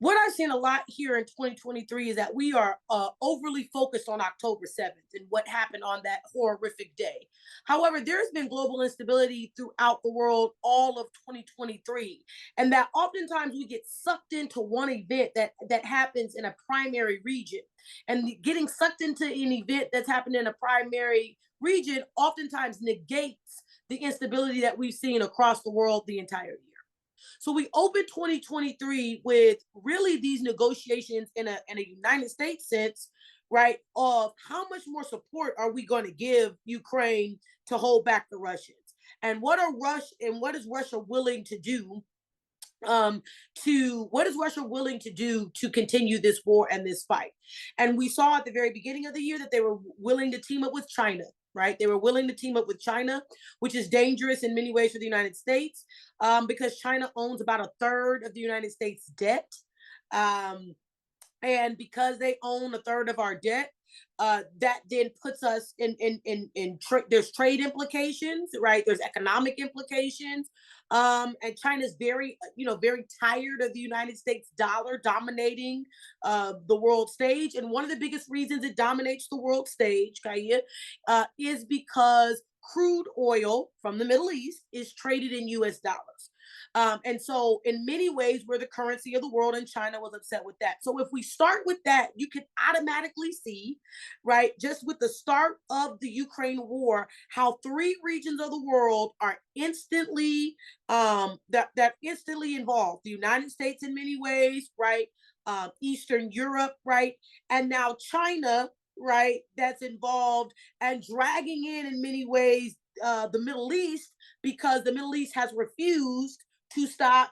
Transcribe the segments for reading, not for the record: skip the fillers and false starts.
What I've seen a lot here in 2023 is that we are overly focused on October 7th and what happened on that horrific day. However, there's been global instability throughout the world all of 2023, and that oftentimes we get sucked into one event that happens in a primary region, and getting sucked into an event that's happened in a primary region oftentimes negates the instability that we've seen across the world the entire year. So we opened 2023 with really these negotiations in a United States sense, right? Of how much more support are we going to give Ukraine to hold back the Russians? And what is Russia willing to do to what is Russia willing to do to continue this war and this fight? And we saw at the very beginning of the year that they were willing to team up with China, right? They were willing to team up with China, which is dangerous in many ways for the United States, because China owns about a third of the United States debt. Um, and because they own a third of our debt, that then puts us there's trade implications, right? There's economic implications, and China's very very tired of the United States dollar dominating the world stage. And one of the biggest reasons it dominates the world stage, Kaya, is because crude oil from the Middle East is traded in US dollars. And so, in many ways, we're the currency of the world, and China was upset with that. So, if we start with that, you can automatically see, right, just with the start of the Ukraine war, how three regions of the world are instantly that instantly involved. The United States, in many ways, right, Eastern Europe, right, and now China, right, that's involved and dragging in many ways the Middle East, because the Middle East has refused to stop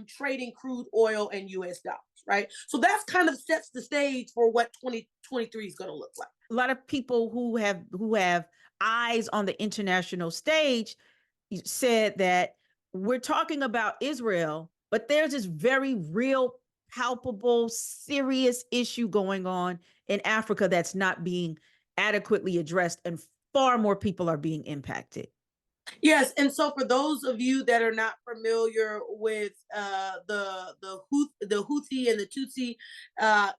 trading crude oil and US dollars, right? So that's kind of sets the stage for what 2023 is going to look like. A lot of people who have eyes on the international stage said that we're talking about Israel, but there's this very real, palpable, serious issue going on in Africa that's not being adequately addressed, and far more people are being impacted. Yes, and so for those of you that are not familiar with the Houthi and the Tutsi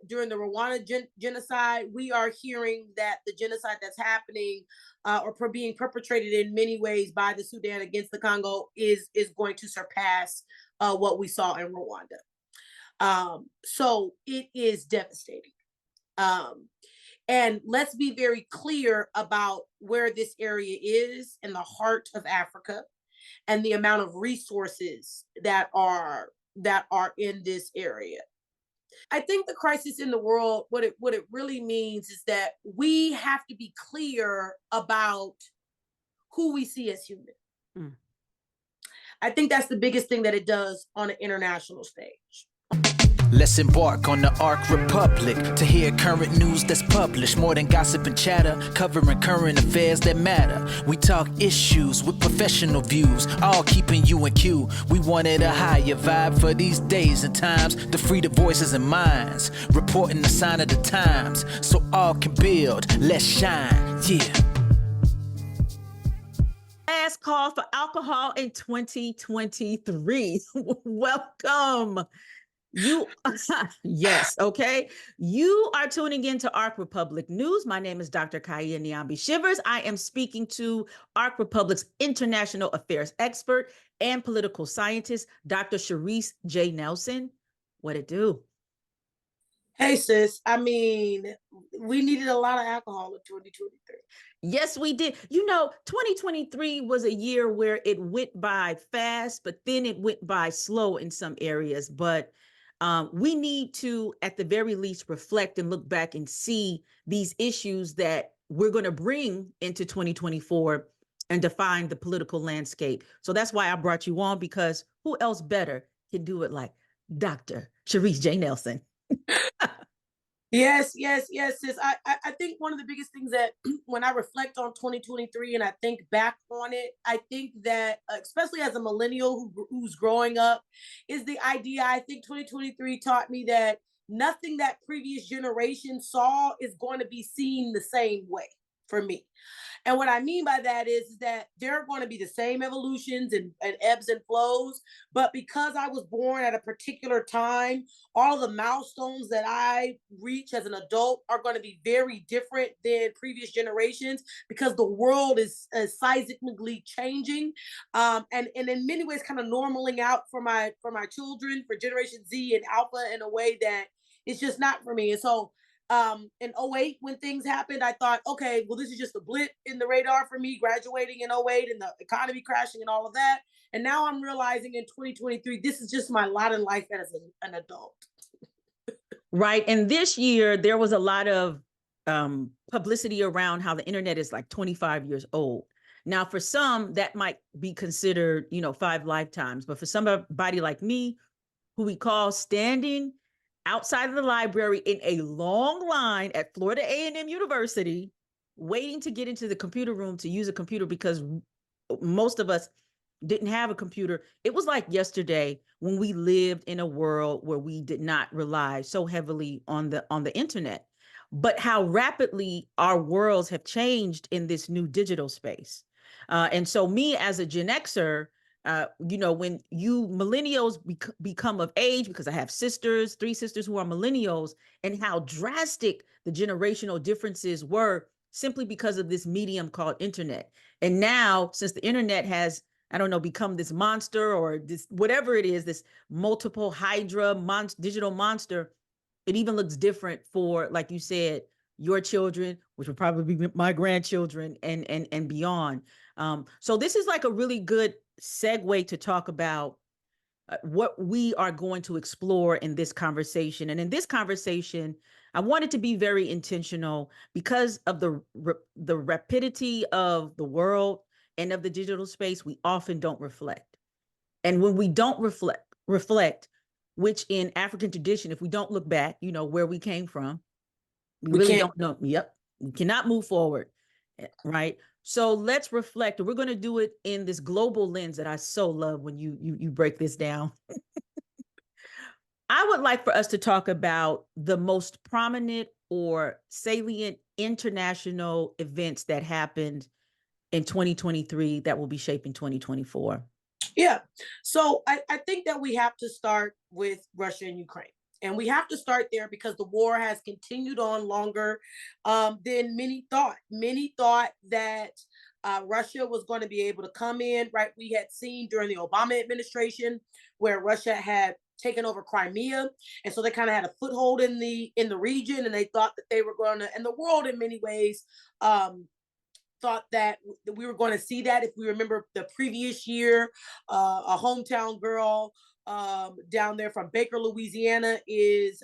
during the Rwanda genocide, we are hearing that the genocide that's happening being perpetrated in many ways by the Sudan against the Congo is going to surpass what we saw in Rwanda. So it is devastating. Um, and let's be very clear about where this area is in the heart of Africa and the amount of resources that are in this area. I think the crisis in the world, what it really means is that we have to be clear about who we see as human. Mm. I think that's the biggest thing that it does on an international stage. Let's embark on the Ark Republic to hear current news that's published. More than gossip and chatter, covering current affairs that matter. We talk issues with professional views, all keeping you in queue. We wanted a higher vibe for these days and times, to free the voices and minds, reporting the sign of the times, so all can build. Let's shine, yeah. Last call for alcohol in 2023. Welcome. You, yes, okay. You are tuning in to Ark Republic News. My name is Dr. Kaya Nyambi Shivers. I am speaking to Ark Republic's international affairs expert and political scientist, Dr. Sherice J. Nelson. What it do? Hey, sis. I mean, we needed a lot of alcohol in 2023. Yes, we did. 2023 was a year where it went by fast, but then it went by slow in some areas. But we need to, at the very least, reflect and look back and see these issues that we're going to bring into 2024 and define the political landscape. So that's why I brought you on, because who else better can do it like Dr. Sherice J. Nelson? Yes, yes, yes, sis. I think one of the biggest things that when I reflect on 2023 and I think back on it, I think that especially as a millennial who's growing up, is the idea. I think 2023 taught me that nothing that previous generations saw is going to be seen the same way. for me. And what I mean by that is that there are going to be the same evolutions and ebbs and flows. But because I was born at a particular time, all of the milestones that I reach as an adult are going to be very different than previous generations because the world is seismically changing, and in many ways kind of normaling out for my children, for Generation Z and Alpha, in a way that it's just not for me. And so in '08, when things happened, I thought, okay, well, this is just a blip in the radar for me, graduating in '08 and the economy crashing and all of that. And now I'm realizing in 2023, this is just my lot in life as an adult. Right. And this year, there was a lot of publicity around how the internet is like 25 years old. Now, for some, that might be considered, 5 lifetimes. But for somebody like me, who we call standing outside of the library in a long line at Florida A&M University, waiting to get into the computer room to use a computer because most of us didn't have a computer. It was like yesterday when we lived in a world where we did not rely so heavily on the internet. But how rapidly our worlds have changed in this new digital space. And so me as a Gen Xer, when you millennials become of age, because I have 3 sisters who are millennials, and how drastic the generational differences were simply because of this medium called internet. And now, since the internet has, I don't know, become this monster or this, whatever it is, this multiple hydra digital monster, it even looks different for, like you said, your children, which will probably be my grandchildren and beyond. So this is like a really good segue to talk about what we are going to explore in this conversation. And in this conversation, I wanted to be very intentional because of the rapidity of the world and of the digital space. We often don't reflect. And when we don't reflect, which in African tradition, if we don't look back, where we came from, we really can't. don't know. Yep. We cannot move forward. Right. So let's reflect. We're going to do it in this global lens that I so love when you break this down. I would like for us to talk about the most prominent or salient international events that happened in 2023 that will be shaping 2024. Yeah. So I think that we have to start with Russia and Ukraine. And we have to start there because the war has continued on longer than many thought. Many thought that Russia was going to be able to come in, right? We had seen during the Obama administration where Russia had taken over Crimea. And so they kind of had a foothold in the region, and they thought that they were going to, and the world in many ways thought that we were going to see that. If we remember the previous year, a hometown girl down there from Baker, Louisiana, is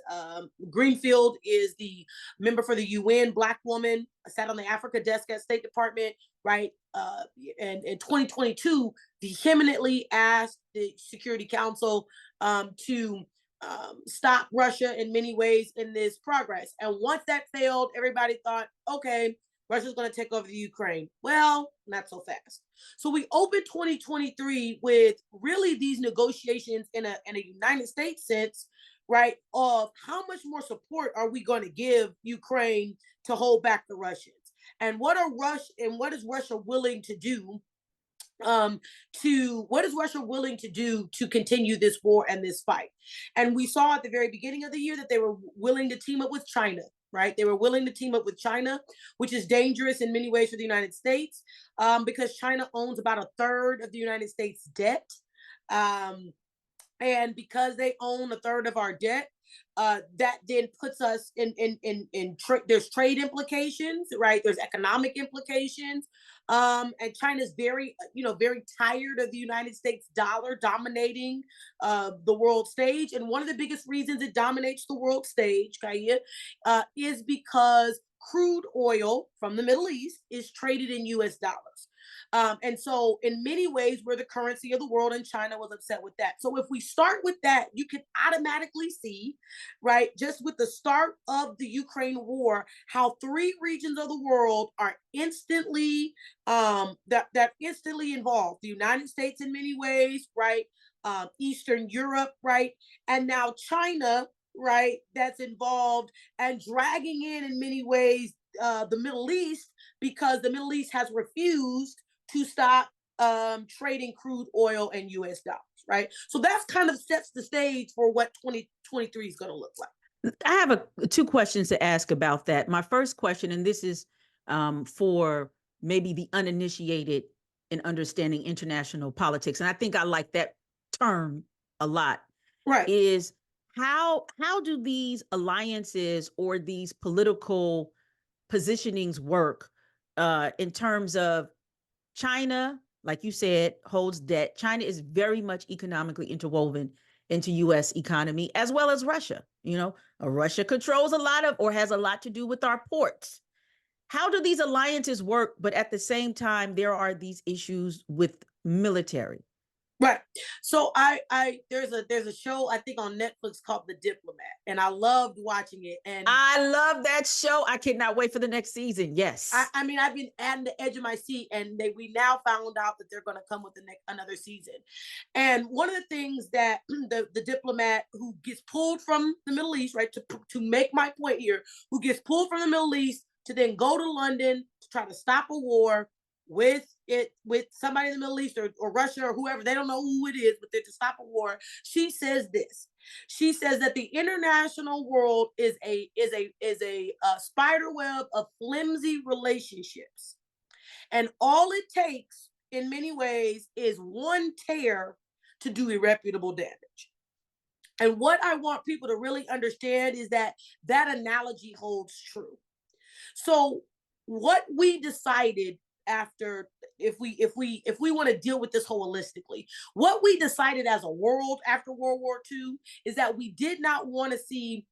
Greenfield, is the member for the UN, Black woman, sat on the Africa desk at State Department, right? And in 2022, vehemently asked the Security Council to stop Russia in many ways in this progress. And once that failed, everybody thought, okay, Russia's going to take over the Ukraine. Well, not so fast. So we opened 2023 with really these negotiations in a United States sense, right? Of how much more support are we going to give Ukraine to hold back the Russians? And what is Russia willing to do to continue this war and this fight? And we saw at the very beginning of the year that they were willing to team up with China, right? They were willing to team up with China, which is dangerous in many ways for the United States, because China owns about a third of the United States debt. And because they own a third of our debt, that then puts us there's trade implications, right? There's economic implications. And China's very tired of the United States dollar dominating the world stage. And one of the biggest reasons it dominates the world stage, Kaya, is because crude oil from the Middle East is traded in US dollars. And so in many ways, we're the currency of the world, and China was upset with that. So if we start with that, you can automatically see, right, just with the start of the Ukraine war, how 3 regions of the world are instantly instantly involved. The United States in many ways, right? Eastern Europe, right? And now China, right, that's involved and dragging in many ways the Middle East because the Middle East has refused to stop trading crude oil and US dollars, right? So that's kind of sets the stage for what 2023 is going to look like. I have two questions to ask about that. My first question, and this is for maybe the uninitiated in understanding international politics, and I think I like that term a lot, right? Is how do these alliances or these political positionings work in terms of China, like you said, holds debt. China is very much economically interwoven into US economy, as well as Russia. You know, Russia controls a lot of, or has a lot to do with our ports. How do these alliances work? But at the same time, there are these issues with military. Right. So there's a show I think on Netflix called The Diplomat, and I loved watching it. And I love that show. I cannot wait for the next season. Yes. I mean, I've been at the edge of my seat, and we now found out that they're going to come with another season. And one of the things that the diplomat who gets pulled from the Middle East, right, to make my point here, who gets pulled from the Middle East to then go to London to try to stop a war with somebody in the Middle East or Russia or whoever, they don't know who it is, but they're to stop a war. She says this. She says that the international world is a spider web of flimsy relationships, and all it takes, in many ways, is one tear to do irreparable damage. And what I want people to really understand is that analogy holds true. So what we decided after, if we want to deal with this holistically, what we decided as a world after World War II is that we did not want to see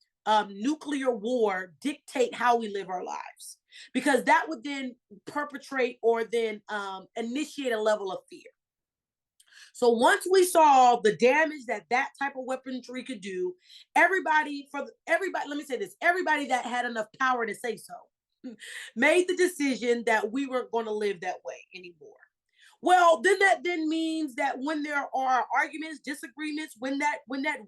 nuclear war dictate how we live our lives, because that would then perpetrate or then initiate a level of fear. So once we saw the damage that type of weaponry could do, everybody, let me say this, everybody that had enough power to say so made the decision that we weren't going to live that way anymore. Well, then that means that when there are arguments, disagreements, when that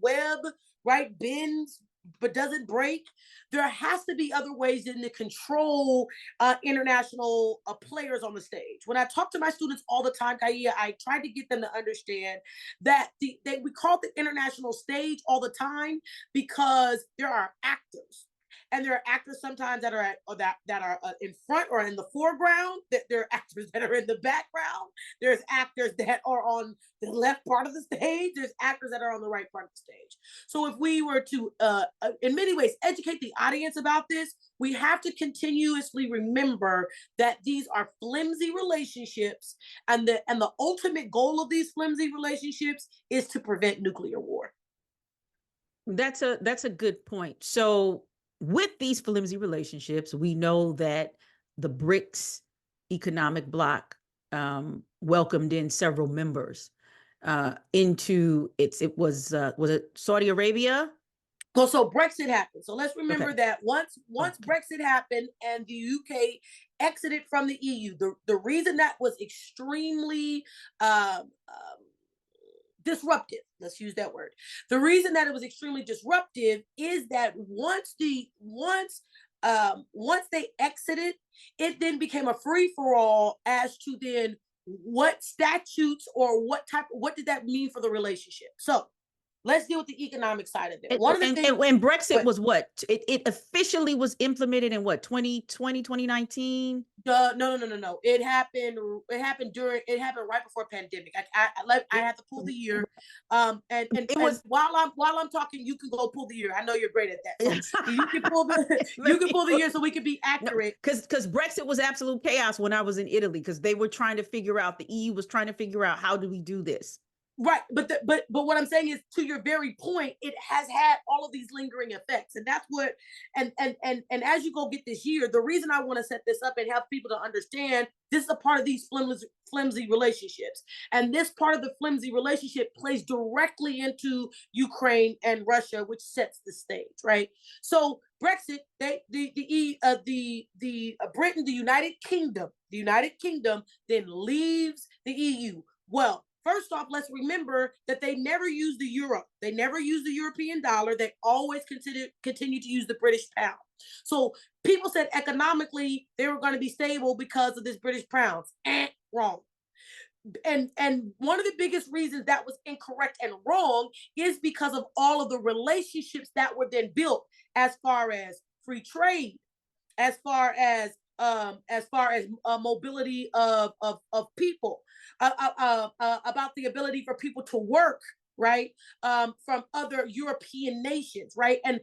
web, right, bends but doesn't break, there has to be other ways in to control international players on the stage. When I talk to my students all the time, Kaya, I try to get them to understand that we call it the international stage all the time because there are actors. And there are actors sometimes that are in front or in the foreground. There are actors that are in the background. There's actors that are on the left part of the stage. There's actors that are on the right part of the stage. So if we were to, in many ways, educate the audience about this, we have to continuously remember that these are flimsy relationships, and the ultimate goal of these flimsy relationships is to prevent nuclear war. That's a good point. So with these flimsy relationships, we know that the BRICS economic bloc welcomed in several members into its. It was it Saudi Arabia? Well, so Brexit happened. So let's remember that once Brexit happened and the UK exited from the EU, the reason that was extremely disruptive, let's use that word. The reason that it was extremely disruptive is that once they exited, it then became a free-for-all as to then what statutes or what did that mean for the relationship. So let's deal with the economic side of it. One of the things, and Brexit was what? It officially was implemented in what, 2020, 2019? No. It happened right before pandemic. I have to pull the year. And it was while I'm talking, you can go pull the year. I know you're great at that. So you can pull the year so we can be accurate. Because Brexit was absolute chaos when I was in Italy, because they were trying to figure out, the EU was trying to figure out, how do we do this? Right, but what I'm saying is, to your very point, it has had all of these lingering effects, and that's what. And as you go get this year, the reason I want to set this up and help people to understand this is a part of these flimsy relationships, and this part of the flimsy relationship plays directly into Ukraine and Russia, which sets the stage, right? So Brexit, Britain, the United Kingdom then leaves the EU. Well, first off, let's remember that they never used the euro. They never used the European dollar. They always continue to use the British pound. So people said economically they were going to be stable because of this British pound. Wrong. And one of the biggest reasons that was incorrect and wrong is because of all of the relationships that were then built, as far as free trade, as far as mobility of people, about the ability for people to work, right, from other European nations, right, and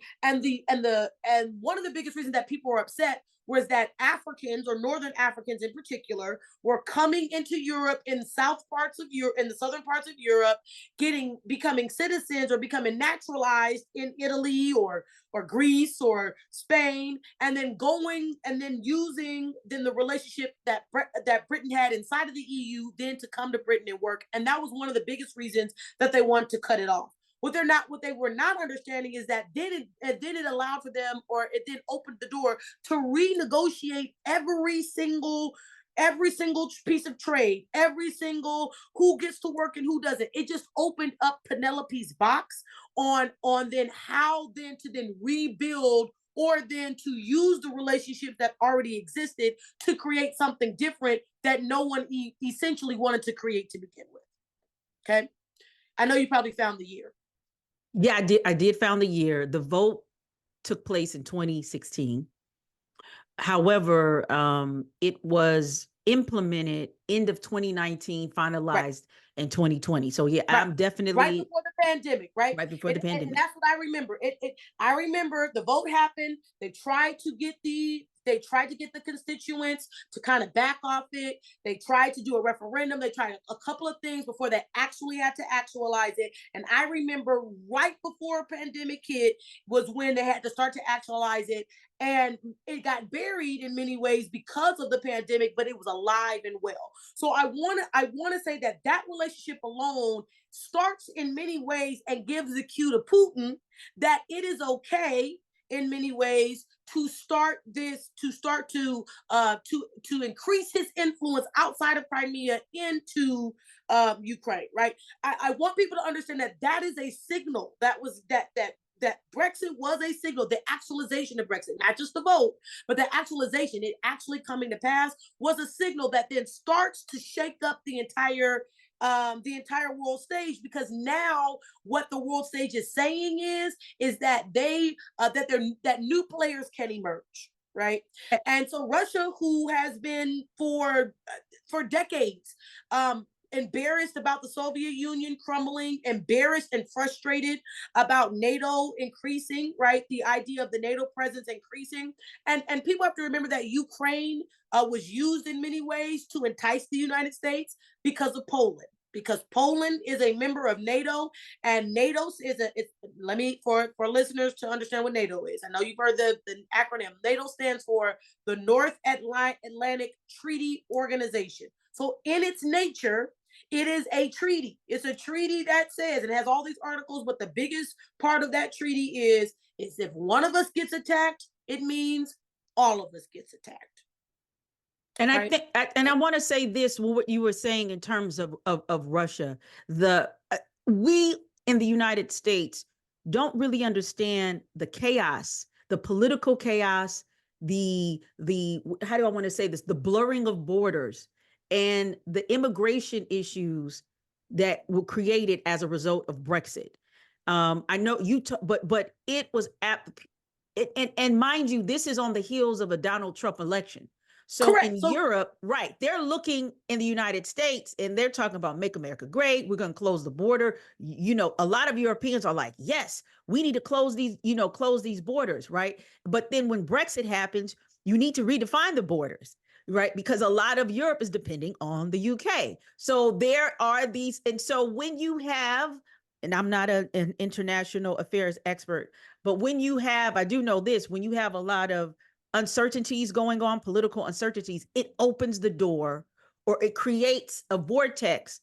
one of the biggest reasons that people were upset was that Africans, or Northern Africans in particular, were coming into Europe, in the southern parts of Europe, becoming citizens or becoming naturalized in Italy or Greece or Spain, and then using the relationship that Britain had inside of the EU, then to come to Britain and work. And that was one of the biggest reasons that they wanted to cut it off. What they were not understanding is that then it allowed for them, or it then opened the door to renegotiate every single piece of trade, every single who gets to work and who doesn't. It just opened up Penelope's box on then how then to then rebuild, or then to use the relationships that already existed to create something different that no one essentially wanted to create to begin with. Okay. I know you probably found the year. Yeah, I did found the year. The vote took place in 2016. However, it was implemented end of 2019, finalized in 2020. So yeah, Right. I'm definitely right before the pandemic, right? Right before the pandemic. And that's what I remember. I remember the vote happened. They tried to get the constituents to kind of back off it. They tried to do a referendum. They tried a couple of things before they actually had to actualize it. And I remember right before a pandemic hit was when they had to start to actualize it. And it got buried in many ways because of the pandemic, but it was alive and well. So I want to say that relationship alone starts in many ways and gives the cue to Putin that it is okay in many ways to increase his influence outside of Crimea into Ukraine, right? I want people to understand that is a signal that Brexit was a signal. The actualization of Brexit, not just the vote, but the actualization, it actually coming to pass, was a signal that then starts to shake up the entire world stage, because now what the world stage is saying is that that new players can emerge, right? And so Russia, who has been for decades embarrassed about the Soviet Union crumbling, embarrassed and frustrated about NATO increasing, right? The idea of the NATO presence increasing. And people have to remember that Ukraine was used in many ways to entice the United States because of Poland. Because Poland is a member of NATO, and NATO for listeners to understand what NATO is. I know you've heard the acronym. NATO stands for the North Atlantic Treaty Organization. So in its nature, it is a treaty. It's a treaty that says, it has all these articles, but the biggest part of that treaty is if one of us gets attacked, it means all of us gets attacked. And right? I want to say this, what you were saying in terms of Russia, we in the United States don't really understand the chaos, the political chaos, the how do I want to say this, the blurring of borders and the immigration issues that were created as a result of Brexit. I know but it was and mind you, this is on the heels of a Donald Trump election. So correct. In Europe, right, they're looking in the United States and they're talking about make America great. We're going to close the border. You know, a lot of Europeans are like, yes, we need to close these borders, right? But then when Brexit happens, you need to redefine the borders, right? Because a lot of Europe is depending on the UK. So there are these. And so when you have, and I'm not an international affairs expert, but when you have, I do know this, when you have a lot of uncertainties going on, political uncertainties, it opens the door, or it creates a vortex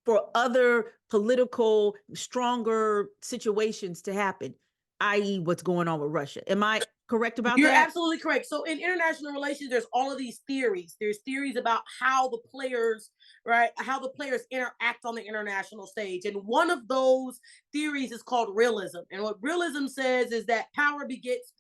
for other political, stronger situations to happen, i.e. what's going on with Russia. Am I correct about You're that? absolutely correct. So in international relations, there's all of these theories. There's theories about how the players, right, how the players interact on the international stage. And one of those theories is called realism. And what realism says is that power begets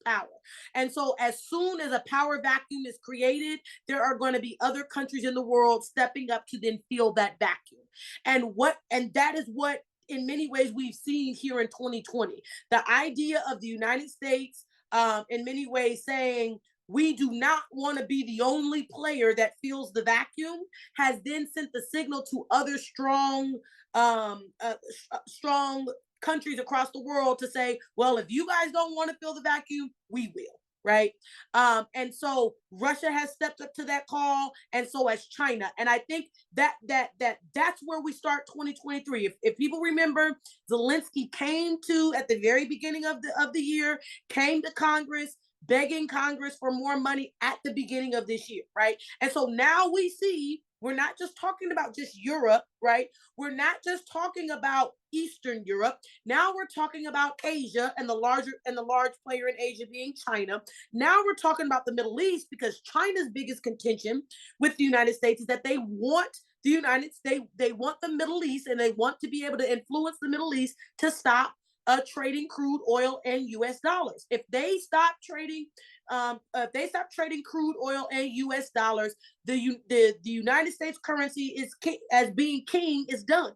power. And so as soon as a power vacuum is created, there are going to be other countries in the world stepping up to then fill that vacuum. And that is what in many ways we've seen here in 2020. The idea of the United States, in many ways saying we do not want to be the only player that fills the vacuum, has then sent the signal to other strong countries across the world to say, well, if you guys don't want to fill the vacuum, we will. Right. And so Russia has stepped up to that call, and so has China. And I think that's where we start 2023. If people remember, Zelensky came to at the very beginning of the year, came to Congress begging Congress for more money at the beginning of this year, right? And so now we see we're not just talking about just Europe, right? We're not just talking about Eastern Europe. Now we're talking about Asia and the large player in Asia being China. Now we're talking about the Middle East, because China's biggest contention with the United States is that they want the United States, they want the Middle East, and they want to be able to influence the Middle East to stop trading crude oil and U.S. dollars. If they stop trading crude oil and U.S. dollars, the United States currency is as being king is done.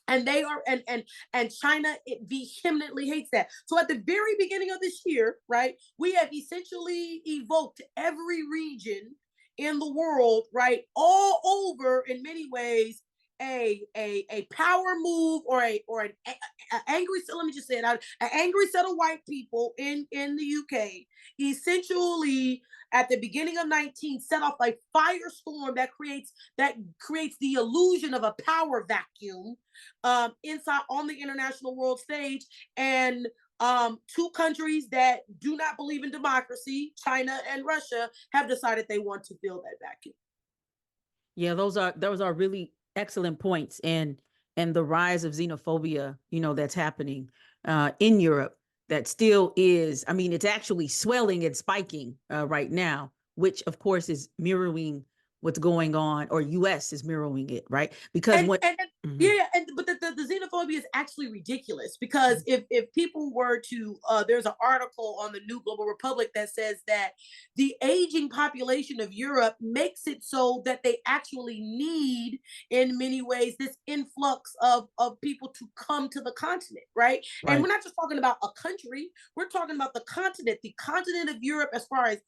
And they are and China, it vehemently hates that. So at the very beginning of this year, right, we have essentially evoked every region in the world, right, all over in many ways a power move or an angry, so let me just say it out, an angry set of white people in the UK essentially at the beginning of 19 set off a firestorm that creates the illusion of a power vacuum inside on the international world stage. And two countries that do not believe in democracy, China and Russia, have decided they want to fill that vacuum. Yeah, those are really excellent points. And the rise of xenophobia, that's happening in Europe, that still is, I mean, it's actually swelling and spiking right now, which of course is mirroring what's going on, or US is mirroring it, right? Because yeah, but the xenophobia is actually ridiculous, because if people were to there's an article on the New Global Republic that says that the aging population of Europe makes it so that they actually need in many ways this influx of people to come to the continent, right? And we're not just talking about a country, we're talking about the continent of Europe. As far as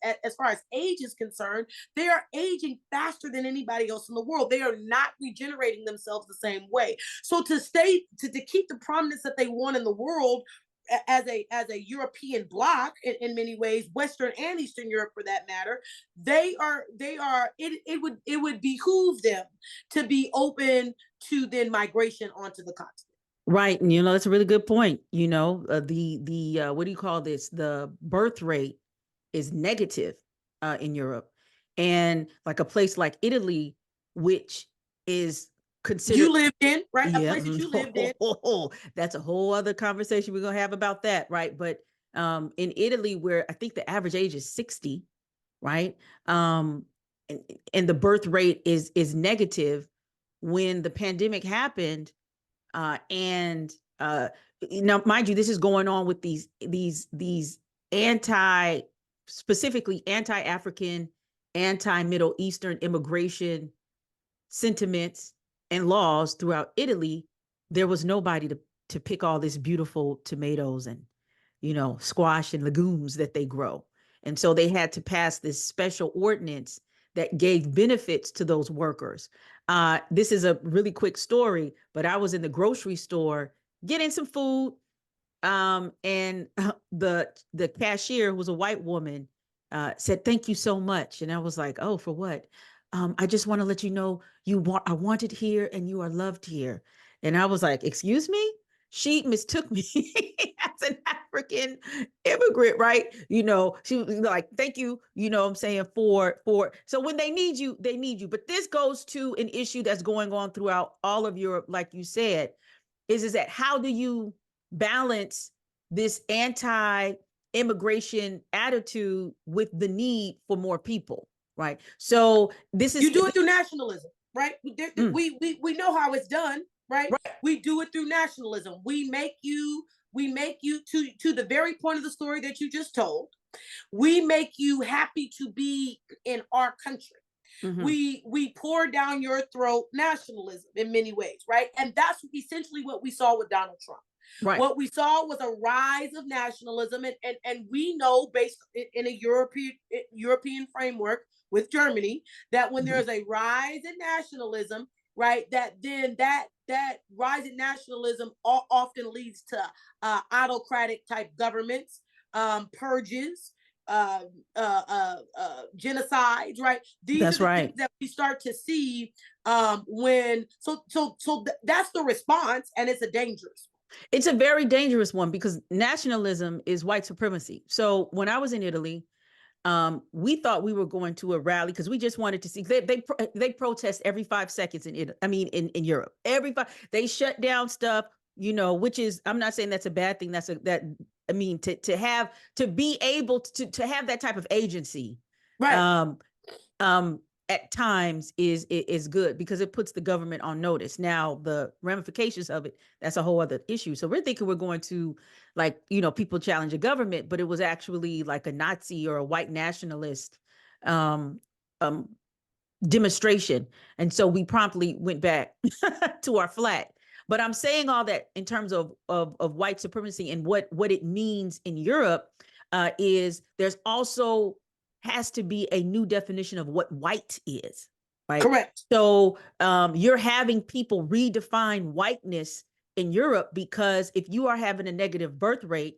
age is concerned, they are aging faster than anybody else in the world. They are not regenerating themselves the same way. So to keep the prominence that they want in the world as a European bloc in many ways, Western and Eastern Europe for that matter, it would behoove them to be open to then migration onto the continent. Right. And, that's a really good point. The what do you call this? The birth rate is negative in Europe. And like a place like Italy, which is considered, you lived in, right? Yeah. A place that you lived in. That's a whole other conversation we're going to have about that, right? But in Italy, where I think the average age is 60, right? And the birth rate is negative. When the pandemic happened, and now, mind you, this is going on with these specifically anti-African, anti-Middle Eastern immigration sentiments and laws throughout Italy. There was nobody to pick all this beautiful tomatoes and, squash and legumes that they grow. And so they had to pass this special ordinance that gave benefits to those workers. This is a really quick story, but I was in the grocery store getting some food, and the cashier, who was a white woman, said, "Thank you so much." And I was like, "Oh, for what?" "I just want to let you know I wanted here and you are loved here." And I was like, "Excuse me?" She mistook me as an African immigrant, right? She was like, "Thank you," I'm saying, for so when they need you, they need you. But this goes to an issue that's going on throughout all of Europe, like you said, is that how do you balance this immigration attitude with the need for more people, right? So this is You do it through nationalism, right? We know how it's done, right? right. We do it through nationalism. We make you to the very point of the story that you just told. We make you happy to be in our country. Mm-hmm. We pour down your throat nationalism in many ways, right? And that's essentially what we saw with Donald Trump. Right. What we saw was a rise of nationalism, and we know, based in a European framework with Germany, that when there's a rise in nationalism, right, that then that rise in nationalism often leads to autocratic type governments, purges, genocides, right? These That's are the right. things that we start to see when that's the response, and it's a dangerous. It's a very dangerous one because nationalism is white supremacy. So when I was in Italy, we thought we were going to a rally because we just wanted to see. They protest every 5 seconds in Italy. I mean, in Europe, they shut down stuff. Which is, I'm not saying that's a bad thing. I mean, to be able to have that type of agency, right? At times is good because it puts the government on notice. Now, the ramifications of it, that's a whole other issue. So we're thinking we're going to, people challenge the government, but it was actually like a Nazi or a white nationalist demonstration. And so we promptly went back to our flat. But I'm saying all that in terms of white supremacy, and what it means in Europe is there's also has to be a new definition of what white is, right? Correct. So you're having people redefine whiteness in Europe, because if you are having a negative birth rate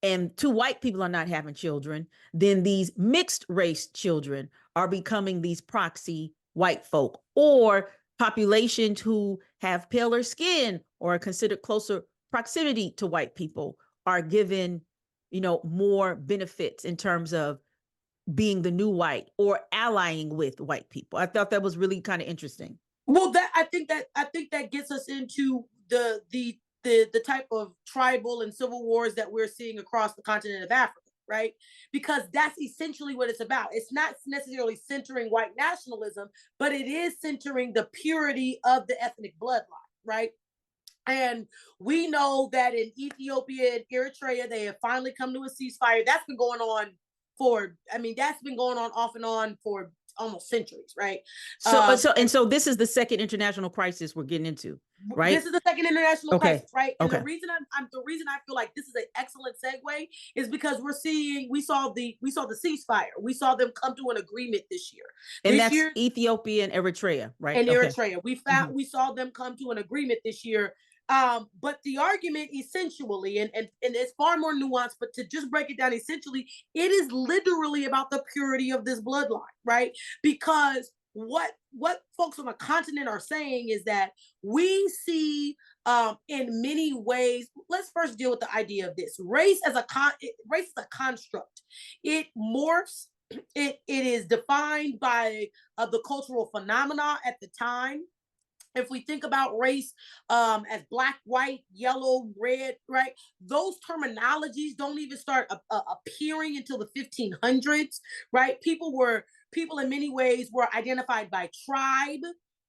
and 2 white people are not having children, then these mixed race children are becoming these proxy white folk, or populations who have paler skin or are considered closer proximity to white people are given, more benefits in terms of being the new white or allying with white people. I thought that was really kind of interesting. Well, I think that gets us into the type of tribal and civil wars that we're seeing across the continent of Africa, right? Because that's essentially what it's about. It's not necessarily centering white nationalism, but it is centering the purity of the ethnic bloodline, right? And we know that in Ethiopia and Eritrea, they have finally come to a ceasefire. That's been going on off and on for almost centuries, right? So this is the second international crisis we're getting into, right? This is the second international crisis, right? And okay. the reason I feel like this is an excellent segue is because we saw the ceasefire. We saw them come to an agreement this year. And that's Ethiopia and Eritrea, right? And Eritrea. We saw them come to an agreement this year. But the argument essentially, and it's far more nuanced, but to just break it down, essentially, it is literally about the purity of this bloodline, right? Because what folks on the continent are saying is that we see in many ways, let's first deal with the idea of this. Race is a construct. It morphs. It is defined by the cultural phenomena at the time. If we think about race as black, white, yellow, red, right? Those terminologies don't even start appearing until the 1500s, right? People in many ways were identified by tribe,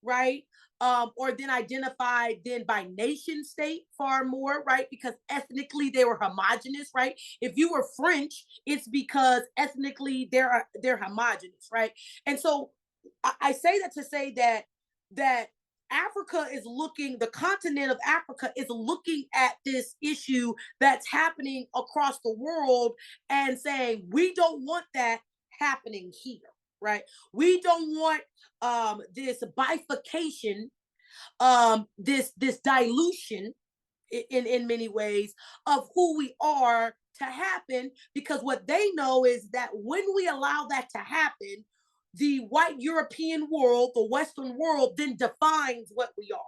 right? Or then identified by nation state far more, right? Because ethnically they were homogenous, right? If you were French, it's because ethnically they're homogenous, right? And so I say that to say that the continent of Africa is looking at this issue that's happening across the world and saying, we don't want that happening here, right? We don't want this bifurcation, this dilution in many ways of who we are to happen, because what they know is that when we allow that to happen, the white European world, the Western world, then defines what we are.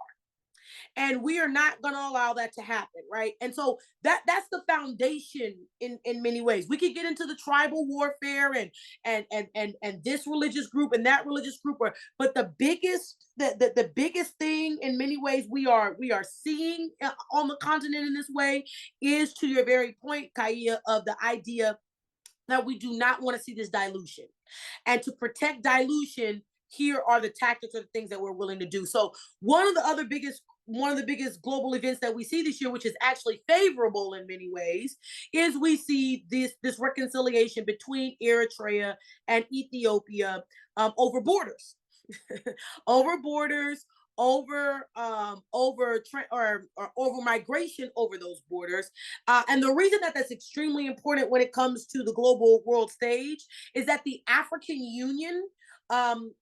And we are not going to allow that to happen, right? And so that's the foundation in many ways. We could get into the tribal warfare and this religious group and that religious group, but the biggest thing in many ways we are seeing on the continent in this way is, to your very point, Kaya, of the idea that we do not want to see this dilution. And to protect dilution, here are the tactics or the things that we're willing to do. So one of the biggest global events that we see this year, which is actually favorable in many ways, is we see this reconciliation between Eritrea and Ethiopia over borders, over borders, over migration over those borders. And the reason that that's extremely important when it comes to the global world stage is that the African Union,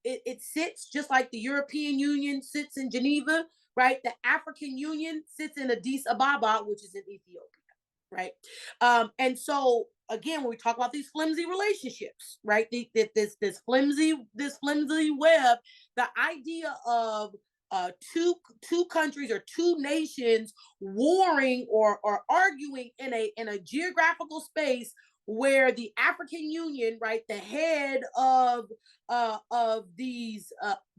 it sits just like the European Union sits in Geneva, right? The African Union sits in Addis Ababa, which is in Ethiopia, right? And so again, when we talk about these flimsy relationships, right? This flimsy web, the idea of two countries or two nations warring or arguing in a geographical space where the African Union, right, the head of the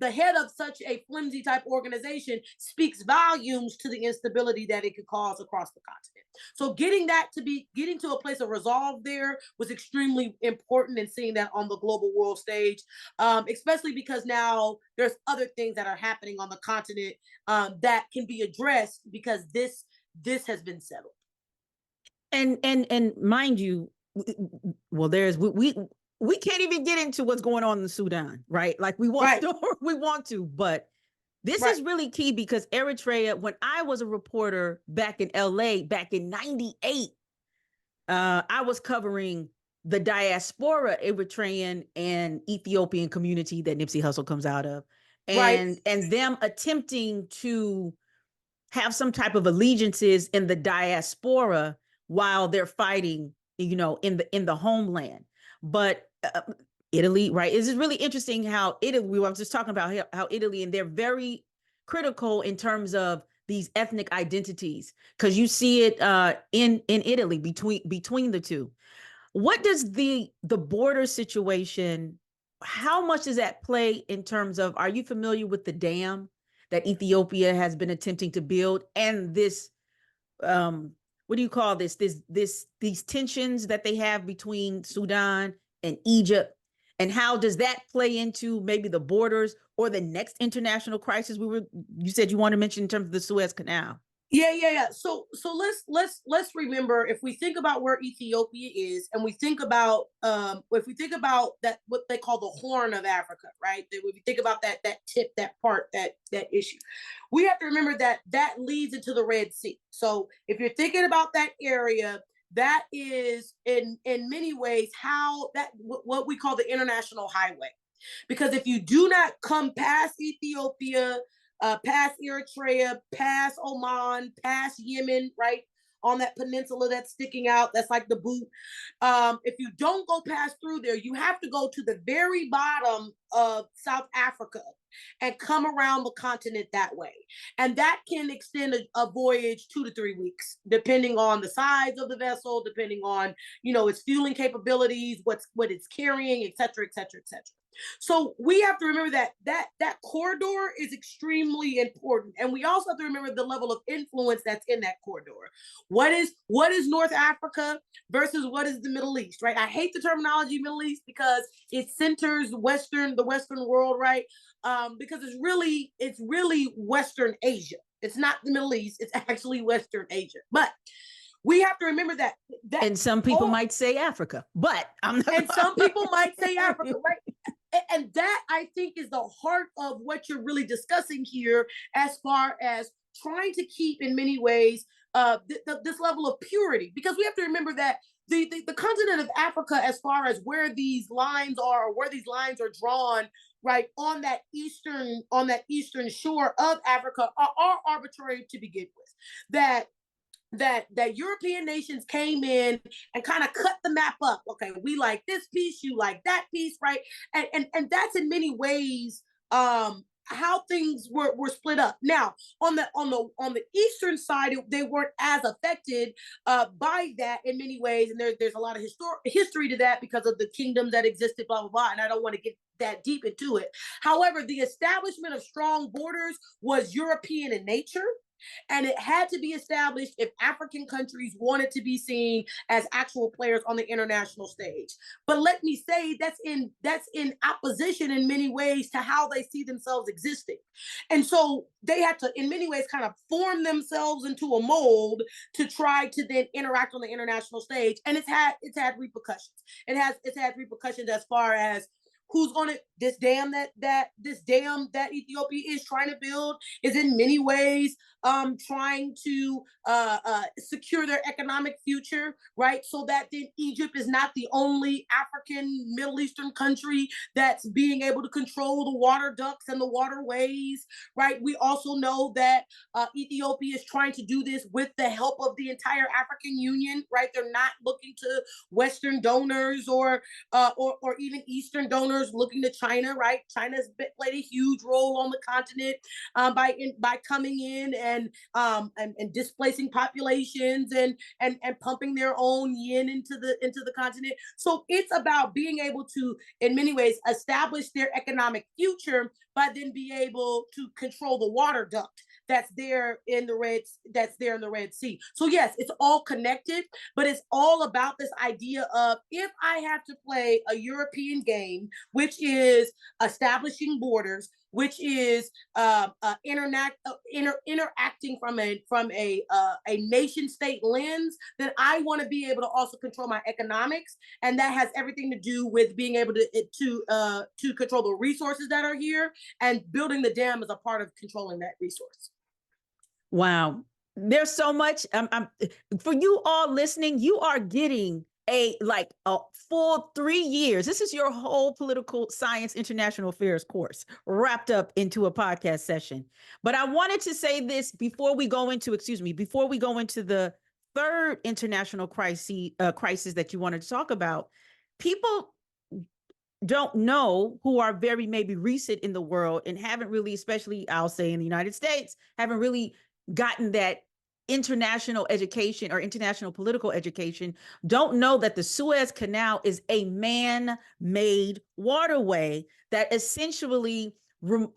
head of such a flimsy type organization speaks volumes to the instability that it could cause across the continent. So getting to a place of resolve there was extremely important, and seeing that on the global world stage, especially because now there's other things that are happening on the continent that can be addressed because this has been settled. And mind you, well, we can't even get into what's going on in Sudan, right? Like we want to, we want to, but this is really key because Eritrea, when I was a reporter back in LA, back in 98, I was covering the diaspora Eritrean and Ethiopian community that Nipsey Hussle comes out of, and them attempting to have some type of allegiances in the diaspora while they're fighting, you know, in the homeland. But Italy, right? It's really interesting how Italy, we were just talking about how Italy, and they're very critical in terms of these ethnic identities, because you see it in Italy between the two. What does the border situation, how much does that play in terms of, are you familiar with the dam that Ethiopia has been attempting to build, and this what do you call this? These tensions that they have between Sudan and Egypt, and how does that play into maybe the borders or the next international crisis you said you want to mention in terms of the Suez Canal? Yeah. So let's remember, if we think about where Ethiopia is, and we think about if we think about that, what they call the Horn of Africa, right? If we think about that tip, that part, that issue, we have to remember that leads into the Red Sea. So if you're thinking about that area, that is in many ways how what we call the international highway. Because if you do not come past Ethiopia, past Eritrea, past Oman, past Yemen, right, on that peninsula that's sticking out, that's like the boot. If you don't go past through there, you have to go to the very bottom of South Africa and come around the continent that way. And that can extend a voyage 2 to 3 weeks, depending on the size of the vessel, depending on, you know, its fueling capabilities, what it's carrying, et cetera, et cetera, et cetera. So we have to remember that corridor is extremely important. And we also have to remember the level of influence that's in that corridor. What is North Africa versus what is the Middle East, right? I hate the terminology Middle East because it centers the Western world, right? Because it's really Western Asia. It's not the Middle East, it's actually Western Asia. But we have to remember that and some people might say Africa, but some people might say Africa, right? And that, I think, is the heart of what you're really discussing here, as far as trying to keep, in many ways, this level of purity. Because we have to remember that the continent of Africa, as far as where these lines are, or where these lines are drawn, right, on that eastern shore of Africa, are arbitrary to begin with. That European nations came in and kind of cut the map up. Okay, we like this piece, you like that piece, right? And that's in many ways how things were split up. Now, on the eastern side, they weren't as affected by that in many ways, and there's a lot of history to that because of the kingdoms that existed, blah blah blah. And I don't want to get that deep into it. However, the establishment of strong borders was European in nature. And it had to be established if African countries wanted to be seen as actual players on the international stage. But let me say that's in opposition in many ways to how they see themselves existing. And so they had to, in many ways, kind of form themselves into a mold to try to then interact on the international stage. And it's had repercussions. It's had repercussions as far as who's going to this dam that Ethiopia is trying to build is in many ways trying to secure their economic future, right? So that then Egypt is not the only African Middle Eastern country that's being able to control the water ducts and the waterways, right? We also know that Ethiopia is trying to do this with the help of the entire African Union, right? They're not looking to Western donors or even Eastern donors looking to China, right? China's played a huge role on the continent by coming in and displacing populations and pumping their own yin into the continent. So it's about being able to, in many ways, establish their economic future, but then be able to control the water duct that's there in the Red Sea. So yes, it's all connected, but it's all about this idea of if I have to play a European game, which is establishing borders, which is interacting from a nation state lens, then I want to be able to also control my economics, and that has everything to do with being able to control the resources that are here, and building the dam is a part of controlling that resource. Wow. There's so much. For you all listening, you are getting a full 3 years. This is your whole political science, international affairs course wrapped up into a podcast session. But I wanted to say this before we go into the third international crisis that you wanted to talk about. People don't know, who are very maybe recent in the world and haven't really, especially I'll say in the United States, haven't really gotten that international education or international political education, don't know that the Suez Canal is a man-made waterway that essentially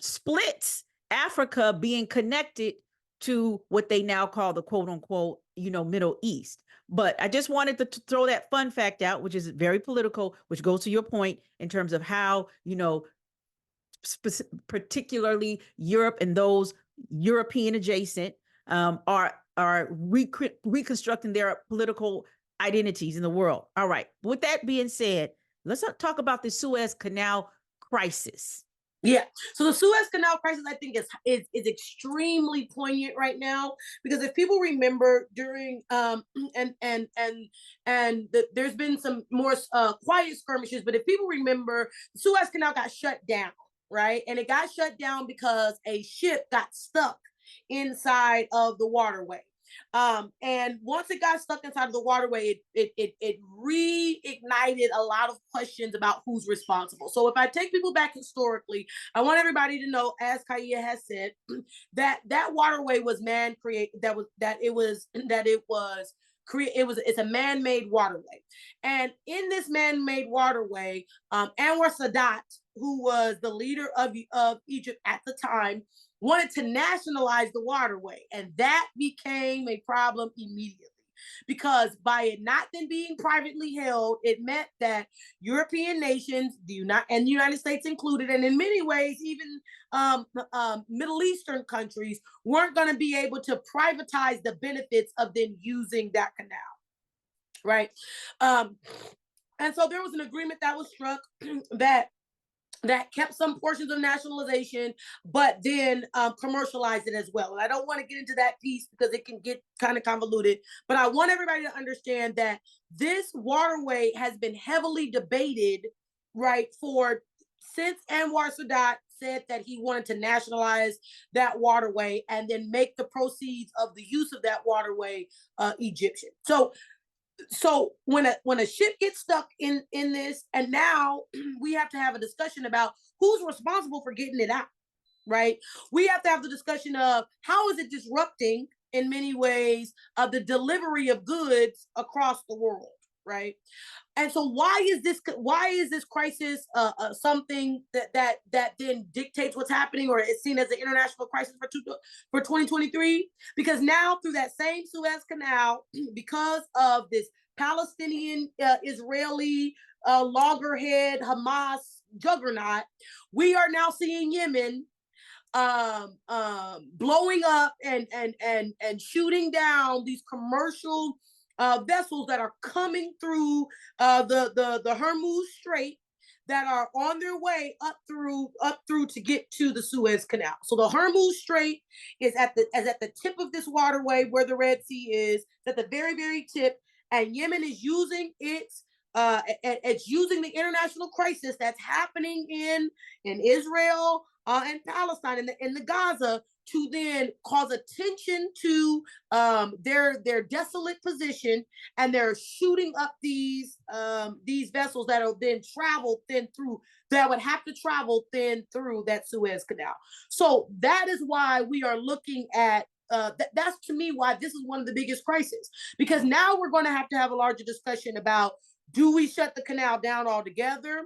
splits Africa being connected to what they now call the quote unquote, Middle East. But I just wanted to throw that fun fact out, which is very political, which goes to your point in terms of how, particularly Europe and those European adjacent are reconstructing their political identities in the world. All right. With that being said, let's talk about the Suez Canal crisis. Yeah. So the Suez Canal crisis, I think, is extremely poignant right now, because if people remember during there's been some more quiet skirmishes, but if people remember, the Suez Canal got shut down, right? And it got shut down because a ship got stuck inside of the waterway. And once it got stuck inside of the waterway, it reignited a lot of questions about who's responsible. So if I take people back historically, I want everybody to know, as Kaya has said, that waterway was man created. It's a man-made waterway. And in this man-made waterway, Anwar Sadat, who was the leader of Egypt at the time, wanted to nationalize the waterway. And that became a problem immediately, because by it not then being privately held, it meant that European nations, the United States included, and in many ways, even Middle Eastern countries, weren't going to be able to privatize the benefits of then using that canal, right? And so there was an agreement that was struck that kept some portions of nationalization, but then commercialized it as well. And I don't want to get into that piece because it can get kind of convoluted, but I want everybody to understand that this waterway has been heavily debated, right, since Anwar Sadat said that he wanted to nationalize that waterway and then make the proceeds of the use of that waterway Egyptian. So when a ship gets stuck in this, and now we have to have a discussion about who's responsible for getting it out, right? We have to have the discussion of how is it disrupting in many ways the delivery of goods across the world, right? And so why is this crisis something that then dictates what's happening, or is seen as an international crisis for 2023? Because now through that same Suez Canal, because of this Palestinian Israeli loggerhead Hamas juggernaut, we are now seeing Yemen blowing up and shooting down these commercial vessels that are coming through the Hormuz Strait, that are on their way up through to get to the Suez Canal. So the Hormuz Strait is at the tip of this waterway where the Red Sea is, at the very, very tip, and Yemen is using it's using the international crisis that's happening in Israel and Palestine, in the Gaza, to then cause attention to their desolate position, and they're shooting up these vessels that are then would have to travel through that Suez Canal. So that is why we are looking at that's to me why this is one of the biggest crises, because now we're going to have a larger discussion about, do we shut the canal down altogether?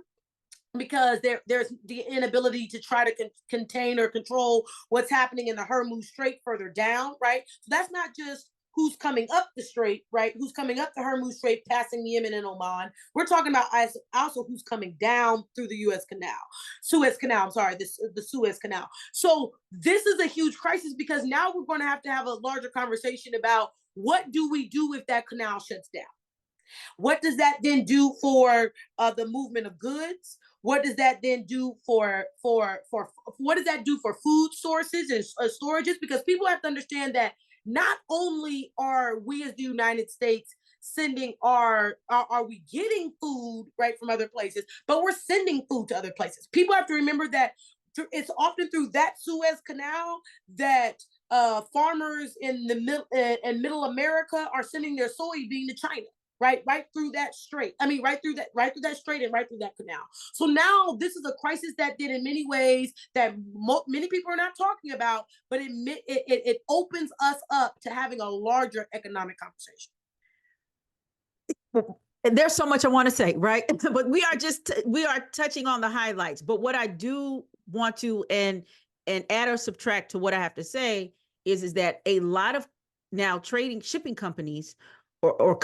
Because there's the inability to try to contain or control what's happening in the Hormuz Strait further down, right? So that's not just who's coming up the strait, right? Who's coming up the Hormuz Strait, passing Yemen and Oman. We're talking about also who's coming down through the Suez Canal, I'm sorry, the Suez Canal. So this is a huge crisis, because now we're going to have a larger conversation about, what do we do if that canal shuts down? What does that then do for the movement of goods? What does that then do for what does that do for food sources and storages? Because people have to understand that not only are we as the United States sending are we getting food, right, from other places, but we're sending food to other places. People have to remember that it's often through that Suez Canal that farmers in middle America are sending their soybean to China. Right through that strait. I mean, right through that strait and right through that canal. So now this is a crisis that did, in many ways, that many people are not talking about, but it opens us up to having a larger economic conversation. There's so much I want to say, right? But we are touching on the highlights. But what I do want to and add or subtract to what I have to say is that a lot of now shipping companies or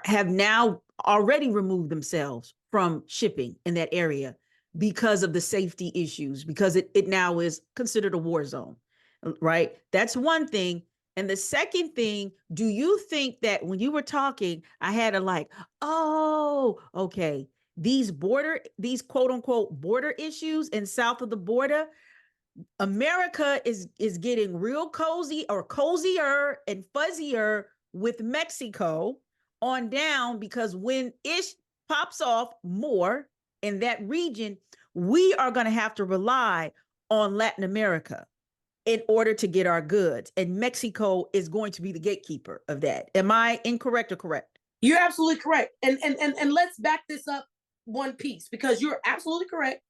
have now already removed themselves from shipping in that area because of the safety issues, because it now is considered a war zone, right? That's one thing. And the second thing, do you think that when you were talking, I had oh, okay, these quote unquote border issues and south of the border, America is getting real cozy, or cozier and fuzzier with Mexico on down, because when ish pops off more in that region, we are going to have to rely on Latin America in order to get our goods. And Mexico is going to be the gatekeeper of that. Am I incorrect or correct? You're absolutely correct. And let's back this up one piece, because you're absolutely correct.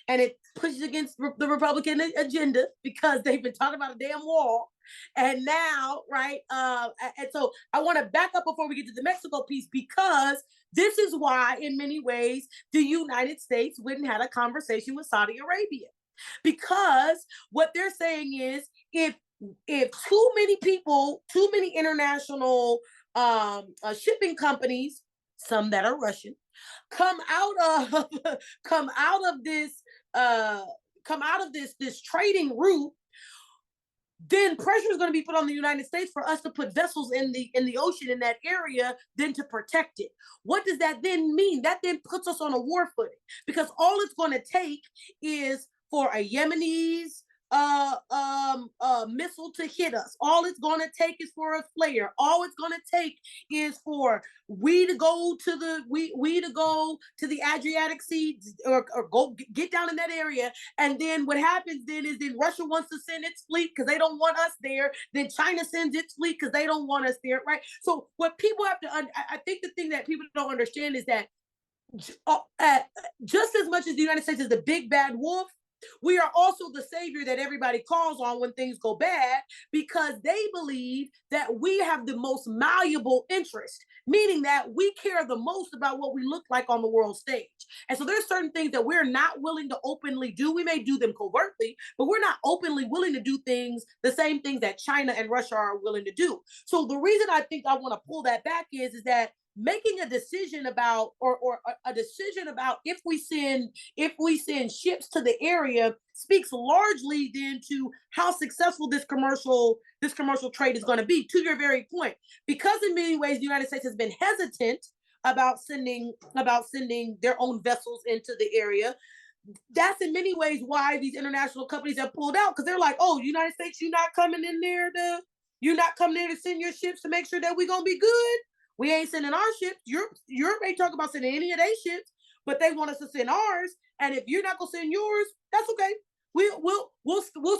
And it pushes against the Republican agenda, because they've been talking about a damn wall. And now, right? And so I want to back up before we get to the Mexico piece, because this is why, in many ways, the United States went and had a conversation with Saudi Arabia. Because what they're saying is, if too many international shipping companies, some that are Russian, come out of this trading route, then pressure is going to be put on the United States for us to put vessels in the ocean in that area, then to protect it. What does that then mean? That then puts us on a war footing, because all it's going to take is for a Yemenis missile to hit us. All it's going to take is for a flare. All it's going to take is for we to go to the Adriatic Sea, or go get down in that area. And then what happens then is, then Russia wants to send its fleet because they don't want us there. Then China sends its fleet because they don't want us there, right? So what people have to, I think the thing that people don't understand is that just as much as the United States is the big bad wolf, We are also the savior that everybody calls on when things go bad, because they believe that we have the most malleable interest, meaning that we care the most about what we look like on the world stage. And so there's certain things that we're not willing to openly do. We may do them covertly, but we're not openly willing to do things, the same things that China and Russia are willing to do. So the reason I think I want to pull that back is that making a decision about, or a decision about if we send ships to the area speaks largely then to how successful this commercial trade is going to be, to your very point. Because in many ways the United States has been hesitant about sending their own vessels into the area. That's in many ways why these international companies have pulled out, because they're like, oh, United States, you're not coming there to send your ships to make sure that we're gonna be good. We ain't sending our ships. Europe ain't talking about sending any of their ships, but they want us to send ours. And if you're not gonna send yours, that's okay. We'll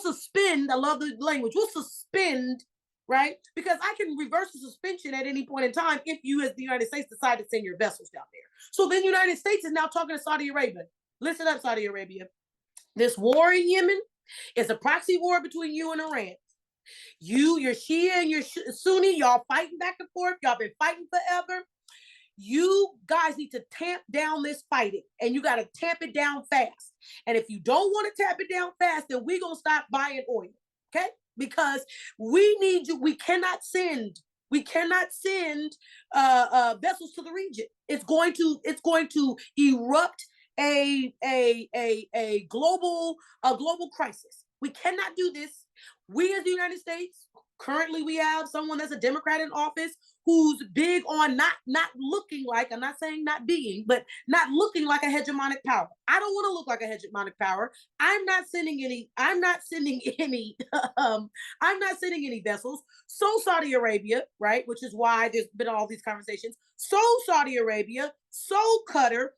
suspend. I love the language. We'll suspend, right? Because I can reverse the suspension at any point in time if you, as the United States, decide to send your vessels down there. So then the United States is now talking to Saudi Arabia. Listen up, Saudi Arabia. This war in Yemen is a proxy war between you and Iran. You're Shia and you're Sunni, y'all fighting back and forth. Y'all been fighting forever. You guys need to tamp down this fighting, and you got to tamp it down fast. And if you don't want to tamp it down fast, then we're going to stop buying oil, okay? Because we need you. We cannot send vessels to the region. It's going to erupt a global crisis. We cannot do this. We as the United States, currently we have someone that's a Democrat in office who's big on not looking like, I'm not saying not being, but not looking like a hegemonic power. I don't want to look like a hegemonic power. I'm not sending any vessels. So Saudi Arabia, right, which is why there's been all these conversations. So Saudi Arabia, so Qatar,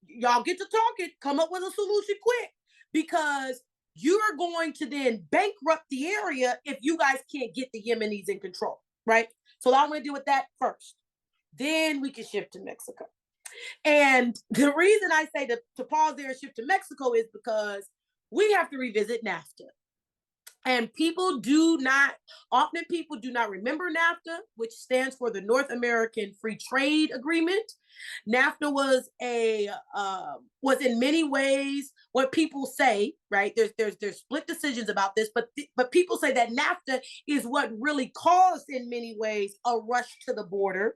y'all get to talking, come up with a solution quick, because you're going to then bankrupt the area if you guys can't get the Yemenis in control, right? So I'm going to deal with that first. Then we can shift to Mexico. And the reason I say to pause there and shift to Mexico is because we have to revisit NAFTA. And people do not remember NAFTA, which stands for the North American Free Trade Agreement. NAFTA was in many ways what people say, right? There's split decisions about this, but people say that NAFTA is what really caused, in many ways, a rush to the border.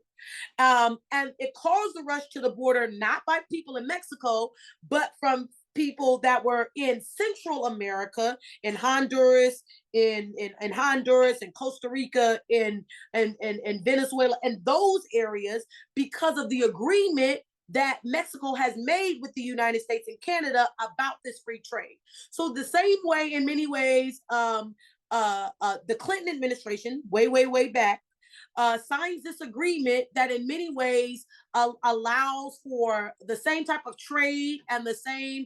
And it caused the rush to the border not by people in Mexico, but from people that were in Central America, in Honduras, in Honduras and Costa Rica, in Venezuela, and those areas, because of the agreement that Mexico has made with the United States and Canada about this free trade. So the same way, in many ways, the Clinton administration, way back, signs this agreement that in many ways allows for the same type of trade and the same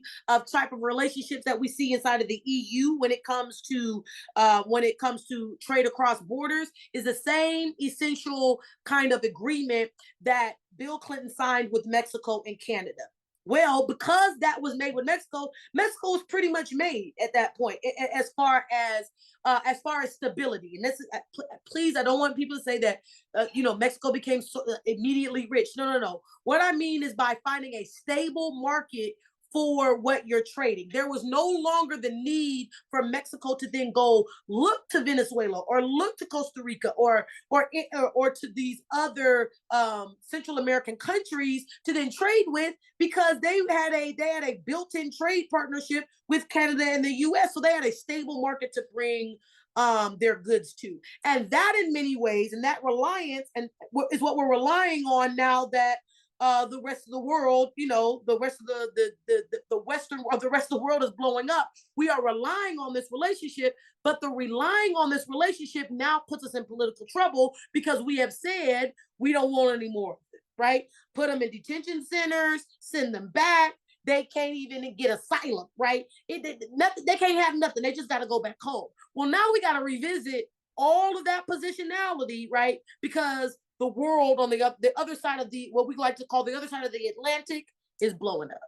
type of relationships that we see inside of the EU when it comes to trade across borders, is the same essential kind of agreement that Bill Clinton signed with Mexico and Canada. Well, because that was made with Mexico was pretty much made at that point, as far as stability. And this is, please, I don't want people to say that Mexico became immediately rich. No. What I mean is by finding a stable market for what you're trading. There was no longer the need for Mexico to then go look to Venezuela or look to Costa Rica or to these other Central American countries to then trade with, because they had a built-in trade partnership with Canada and the US. So they had a stable market to bring their goods to. And that, in many ways, and that reliance is what we're relying on now that the rest of the world, the rest of the Western world, the rest of the world is blowing up. We are relying on this relationship, but the relying on this relationship now puts us in political trouble, because we have said we don't want any more of it, right? Put them in detention centers, send them back. They can't even get asylum, right? They can't have nothing. They just got to go back home. Well, now we got to revisit all of that positionality, right? Because the world on the other side of what we like to call the other side of the Atlantic is blowing up.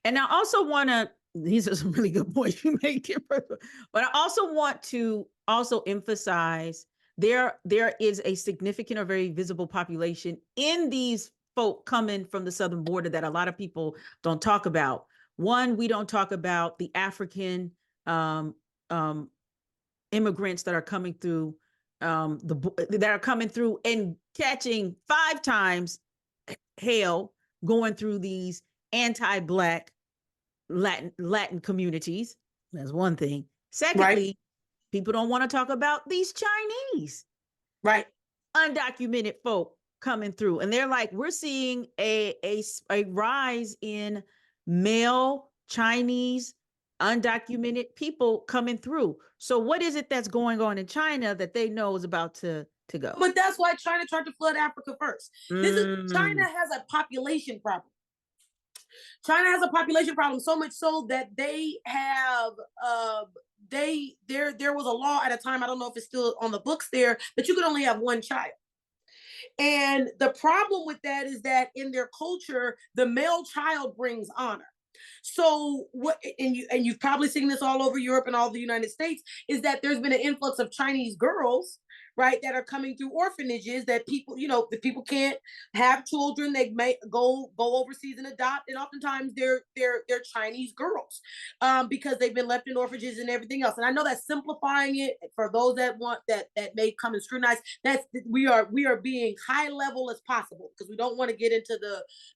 And I also want to these are some really good points you make here. But I also want to also emphasize there is a significant or very visible population in these folk coming from the southern border that a lot of people don't talk about. One, we don't talk about the African um, um, immigrants that are coming through that are coming through and catching 5 times hell going through these anti-Black Latin communities. That's one thing. Right. Secondly, people don't want to talk about these Chinese Right. undocumented folk coming through, and they're like, we're seeing a rise in male Chinese undocumented people coming through. So what is it that's going on in China that they know is about to go? But that's why China tried to flood Africa first. China has a population problem. China has a population problem, so much so that they have there was a law at a time, I don't know if it's still on the books there, that you could only have one child. And the problem with that is that in their culture, the male child brings honor. So what, and you've probably seen this all over Europe and all the United States, is that there's been an influx of Chinese girls, right, that are coming through orphanages that people, the people can't have children. They may go overseas and adopt, and oftentimes they're Chinese girls, because they've been left in orphanages and everything else. And I know that's simplifying it for those that want that may come and scrutinize. That's we are being high level as possible because we don't want to get into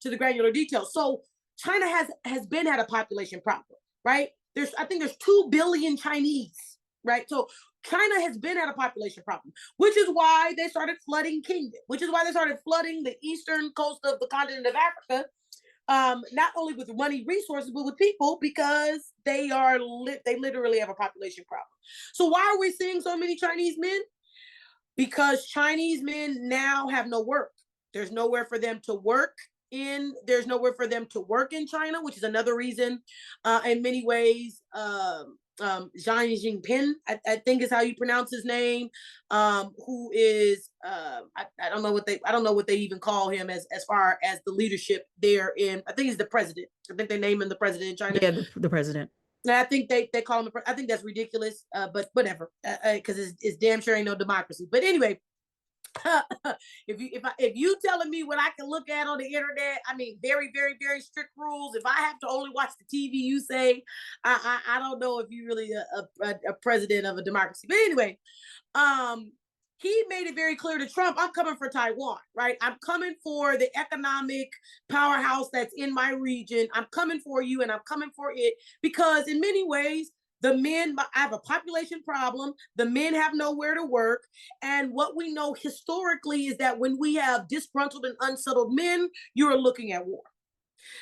the granular details. So China has been had a population problem, right? I think there's 2 billion Chinese, right? So China has been at a population problem, which is why they started flooding Kingdom, which is why they started flooding the eastern coast of the continent of Africa, not only with money, resources, but with people, because they literally have a population problem. So why are we seeing so many Chinese men? Because Chinese men now have no work. There's nowhere for them to work in China, which is another reason, in many ways, Xi Jinping, I think is how you pronounce his name, who is I don't know what they even call him as far as the leadership there in, I think he's the president. I think they name him the president in China. Yeah, the president. And I think they call him. I think that's ridiculous, but whatever, because it's damn sure ain't no democracy. But anyway. If you telling me what I can look at on the internet, I mean, very, very, very strict rules. If I have to only watch the TV, you say, I don't know if you're really a president of a democracy. But anyway, he made it very clear to Trump, I'm coming for Taiwan, right? I'm coming for the economic powerhouse that's in my region. I'm coming for you, and I'm coming for it, because in many ways, the men, I have a population problem. The men have nowhere to work. And what we know historically is that when we have disgruntled and unsettled men, you're looking at war.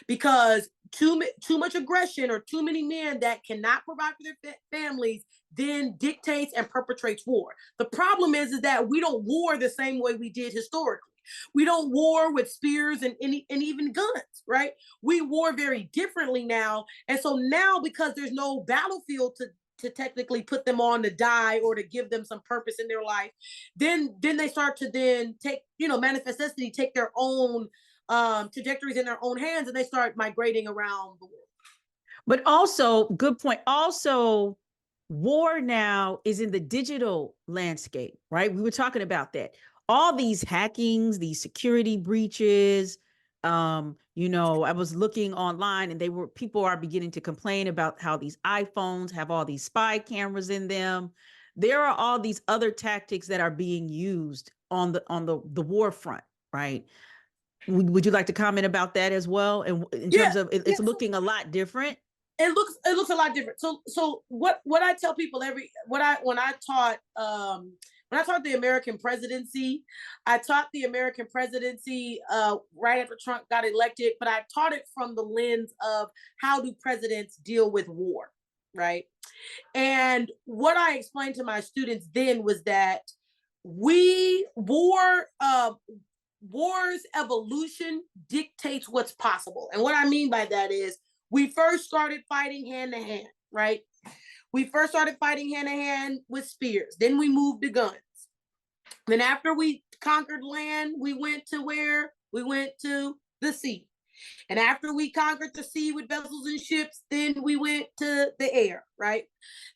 Because too much aggression, or too many men that cannot provide for their families, then dictates and perpetrates war. The problem is that we don't war the same way we did historically. We don't war with spears and even guns, right? We war very differently now. And so now, because there's no battlefield to technically put them on to die or to give them some purpose in their life, then they start to then take, manifest necessity, take their own trajectories in their own hands, and they start migrating around the world. But also, good point. Also, war now is in the digital landscape, right? We were talking about that. All these hackings, these security breaches, I was looking online, and people are beginning to complain about how these iPhones have all these spy cameras in them. There are all these other tactics that are being used on the war front, right? Would you like to comment about that as well? And in terms of it's looking a lot different. It looks a lot different. So what I tell people when I taught the American presidency, I taught the American presidency right after Trump got elected, but I taught it from the lens of how do presidents deal with war, right? And what I explained to my students then was that war's evolution dictates what's possible. And what I mean by that is, we first started fighting hand to hand, right? We first started fighting hand to hand with spears. Then we moved to guns. Then after we conquered land, we went to where? We went to the sea. And after we conquered the sea with vessels and ships, then we went to the air, right?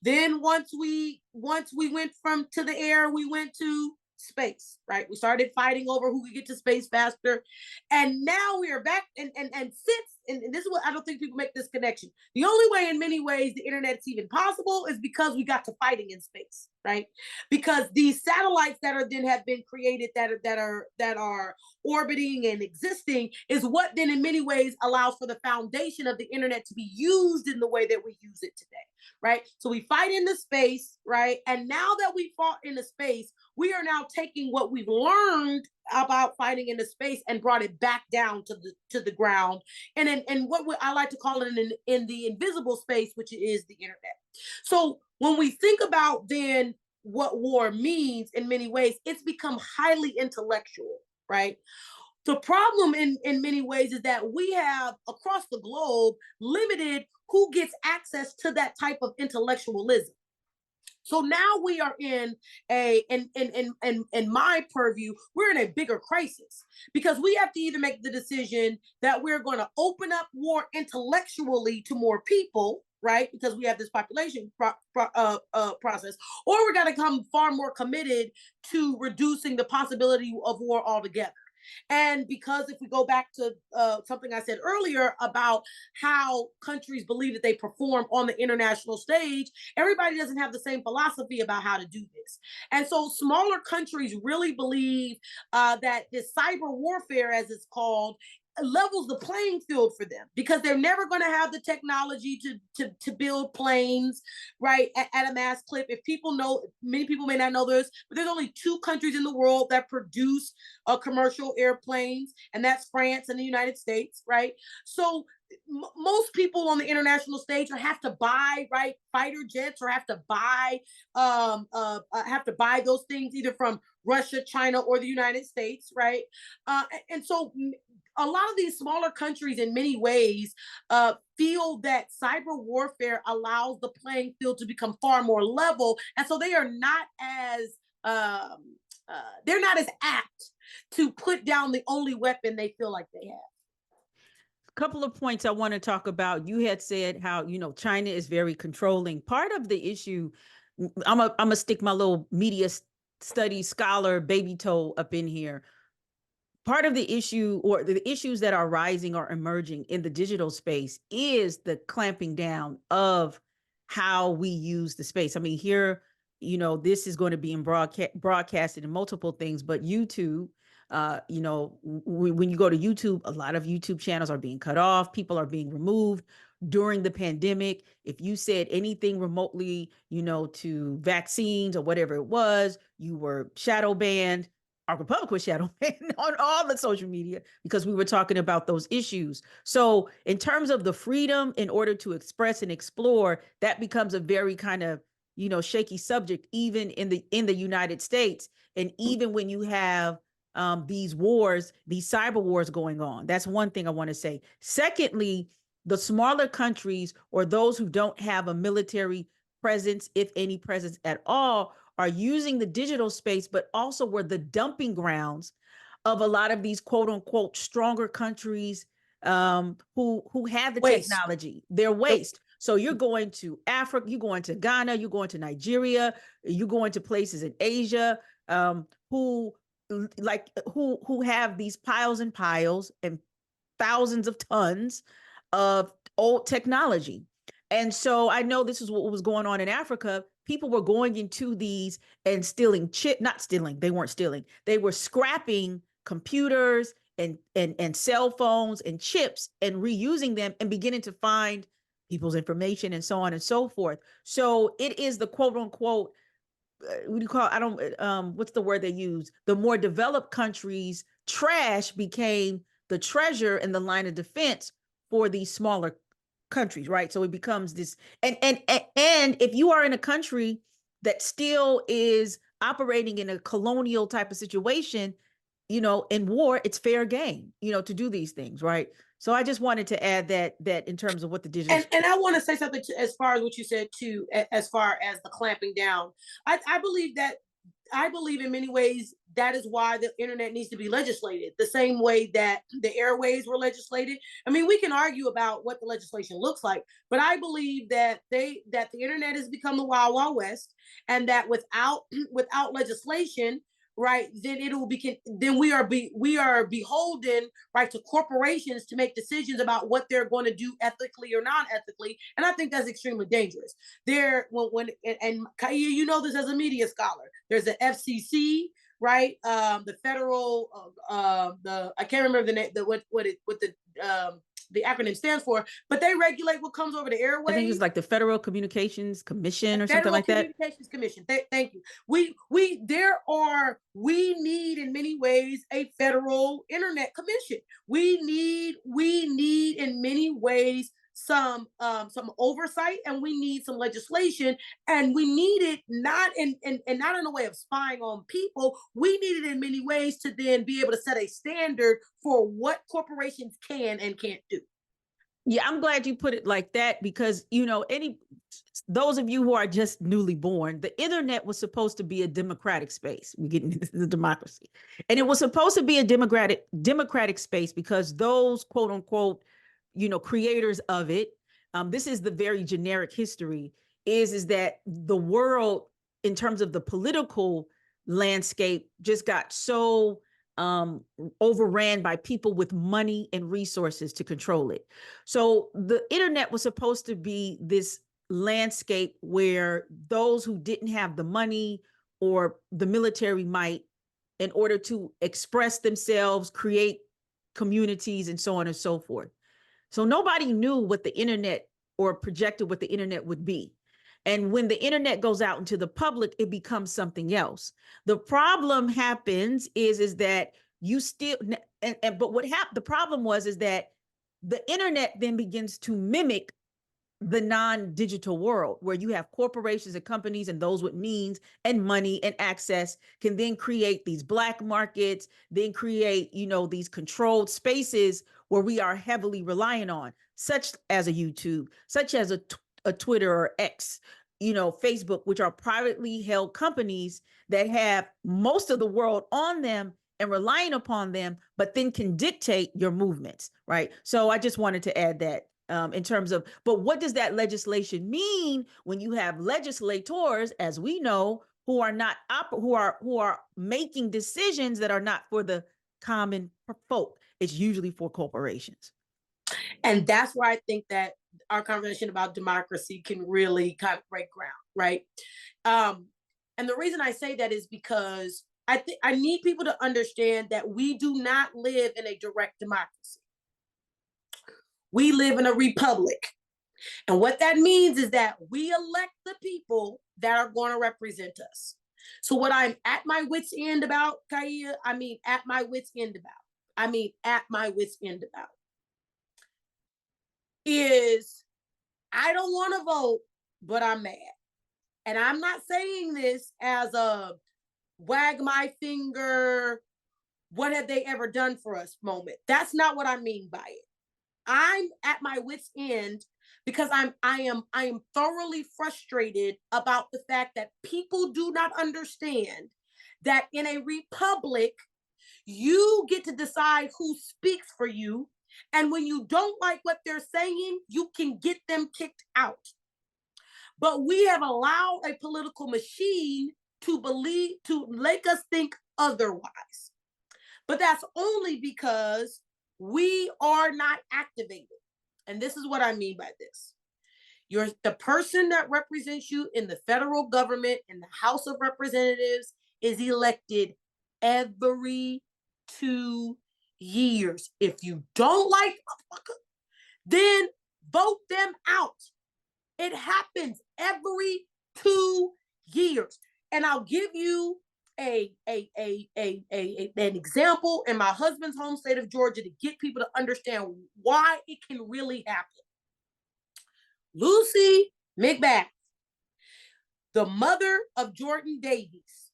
Then once we went from to the air, we went to space, right? We started fighting over who could get to space faster. And now we are back. And since and this is what I don't think people make this connection. The only way, in many ways, the internet's even possible is because we got to fighting in space, right? Because these satellites that are then have been created that are orbiting and existing is what then in many ways allows for the foundation of the internet to be used in the way that we use it today, right? So we fight into space, right? And now that we fought into space, we are now taking what we've learned about fighting into space and brought it back down to the ground, and what I like to call it in the invisible space, which is the internet. So when we think about then what war means, in many ways, it's become highly intellectual, right? The problem in many ways is that we have across the globe limited who gets access to that type of intellectualism. So now we are in my purview, we're in a bigger crisis because we have to either make the decision that we're going to open up war intellectually to more people, right? Because we have this population process, or we're going to come far more committed to reducing the possibility of war altogether. And because if we go back to something I said earlier about how countries believe that they perform on the international stage, everybody doesn't have the same philosophy about how to do this. And so smaller countries really believe that this cyber warfare, as it's called, levels the playing field for them because they're never going to have the technology to build planes, right, at a mass clip. If people know, many people may not know this, but there's only two countries in the world that produce commercial airplanes, and that's France and the United States, right? So most people on the international stage have to buy, right, fighter jets, or have to buy those things either from Russia, China, or the United States, right? And so a lot of these smaller countries, in many ways, feel that cyber warfare allows the playing field to become far more level, and so they are not as they're not as apt to put down the only weapon they feel like they have. Couple of points I want to talk about. You had said how, China is very controlling. Part of the issue, I'm a stick my little media studies scholar baby toe up in here. Part of the issue, or the issues that are rising or emerging in the digital space, is the clamping down of how we use the space. I mean, here, this is going to be broadcasted in multiple things, but YouTube, when you go to YouTube, a lot of YouTube channels are being cut off. People are being removed. During the pandemic, if you said anything remotely, to vaccines or whatever it was, you were shadow banned. Our Republic was shadow banned on all the social media because we were talking about those issues. So in terms of the freedom in order to express and explore, that becomes a very kind of, shaky subject, even in the United States. And even when you have these wars, these cyber wars going on, that's one thing I want to say. Secondly, the smaller countries, or those who don't have a military presence, if any presence at all, are using the digital space, but also were the dumping grounds of a lot of these quote unquote stronger countries who have the technology. They're waste. So you're going to Africa, you're going to Ghana, you're going to Nigeria, you're going to places in Asia who have these piles and piles and thousands of tons of old technology. And so I know this is what was going on in Africa. People were going into these and stealing not stealing, they weren't stealing. They were scrapping computers and cell phones and chips and reusing them and beginning to find people's information and so on and so forth. So it is the quote unquote, what do you call it? I don't, what's the word they use? The more developed countries, trash became the treasure and the line of defense for these smaller countries, right? So it becomes this, and if you are in a country that still is operating in a colonial type of situation, in war, it's fair game, to do these things, right? So I just wanted to add that in terms of what the digital and I want to say something as far as what you said too, as far as the clamping down. I believe that I believe in many ways that is why the internet needs to be legislated, the same way that the airways were legislated. I mean, we can argue about what the legislation looks like, but I believe that the internet has become the wild wild west, and that without legislation, right, then we are beholden, right, to corporations to make decisions about what they're going to do ethically or non-ethically, and I think that's extremely dangerous. And Kaya, you know this as a media scholar, there's the FCC, right, the federal the I can't remember the name, the acronym stands for, but they regulate what comes over the airwaves. I think it's like the Federal Communications Commission or something Federal like that. Communications Commission. Thank you. We need in many ways a federal internet commission. We need in many ways some oversight, and we need some legislation, and we need it not in a way of spying on people. We need it in many ways to then be able to set a standard for what corporations can and can't do. Yeah, I'm glad you put it like that, because, you know, those of you who are just newly born, the internet was supposed to be a democratic space. We get into the democracy. And it was supposed to be a democratic space because those quote unquote, you know, creators of it, this is the very generic history, is that the world in terms of the political landscape just got so overran by people with money and resources to control it. So the internet was supposed to be this landscape where those who didn't have the money or the military might, in order to express themselves, create communities, and so on and so forth. So nobody knew what the internet or projected what the internet would be. And when the internet goes out into the public, it becomes something else. The problem happens is that you still, but what happened, the problem is that the internet then begins to mimic the non-digital world, where you have corporations and companies and those with means and money and access can then create these black markets, then create, you know, these controlled spaces where we are heavily reliant on, such as a YouTube, such as a Twitter or X, you know, Facebook, which are privately held companies that have most of the world on them and relying upon them, but then can dictate your movements, right? So I just wanted to add that in terms of, but what does that legislation mean when you have legislators, as we know, who are not who are making decisions that are not for the common folk? It's usually for corporations. And that's where I think that our conversation about democracy can really kind of break ground, right? And the reason I say that is because I need people to understand that we do not live in a direct democracy. We live in a republic. And what that means is that we elect the people that are going to represent us. So what I'm at my wit's end about, Kaya, at my wit's end about is I don't want to vote, but I'm mad. And I'm not saying this as a wag my finger, what have they ever done for us moment. That's not what I mean by it. I'm at my wit's end because I am thoroughly frustrated about the fact that people do not understand that in a republic, you get to decide who speaks for you. And when you don't like what they're saying, you can get them kicked out. But we have allowed a political machine to make us think otherwise. But that's only because we are not activated. And this is what I mean by this. The person that represents you in the federal government, in the House of Representatives, is elected every 2 years. If you don't like then vote them out. It happens every 2 years. And I'll give you an example in my husband's home state of Georgia to get people to understand why it can really happen. Lucy McBath, the mother of Jordan Davies,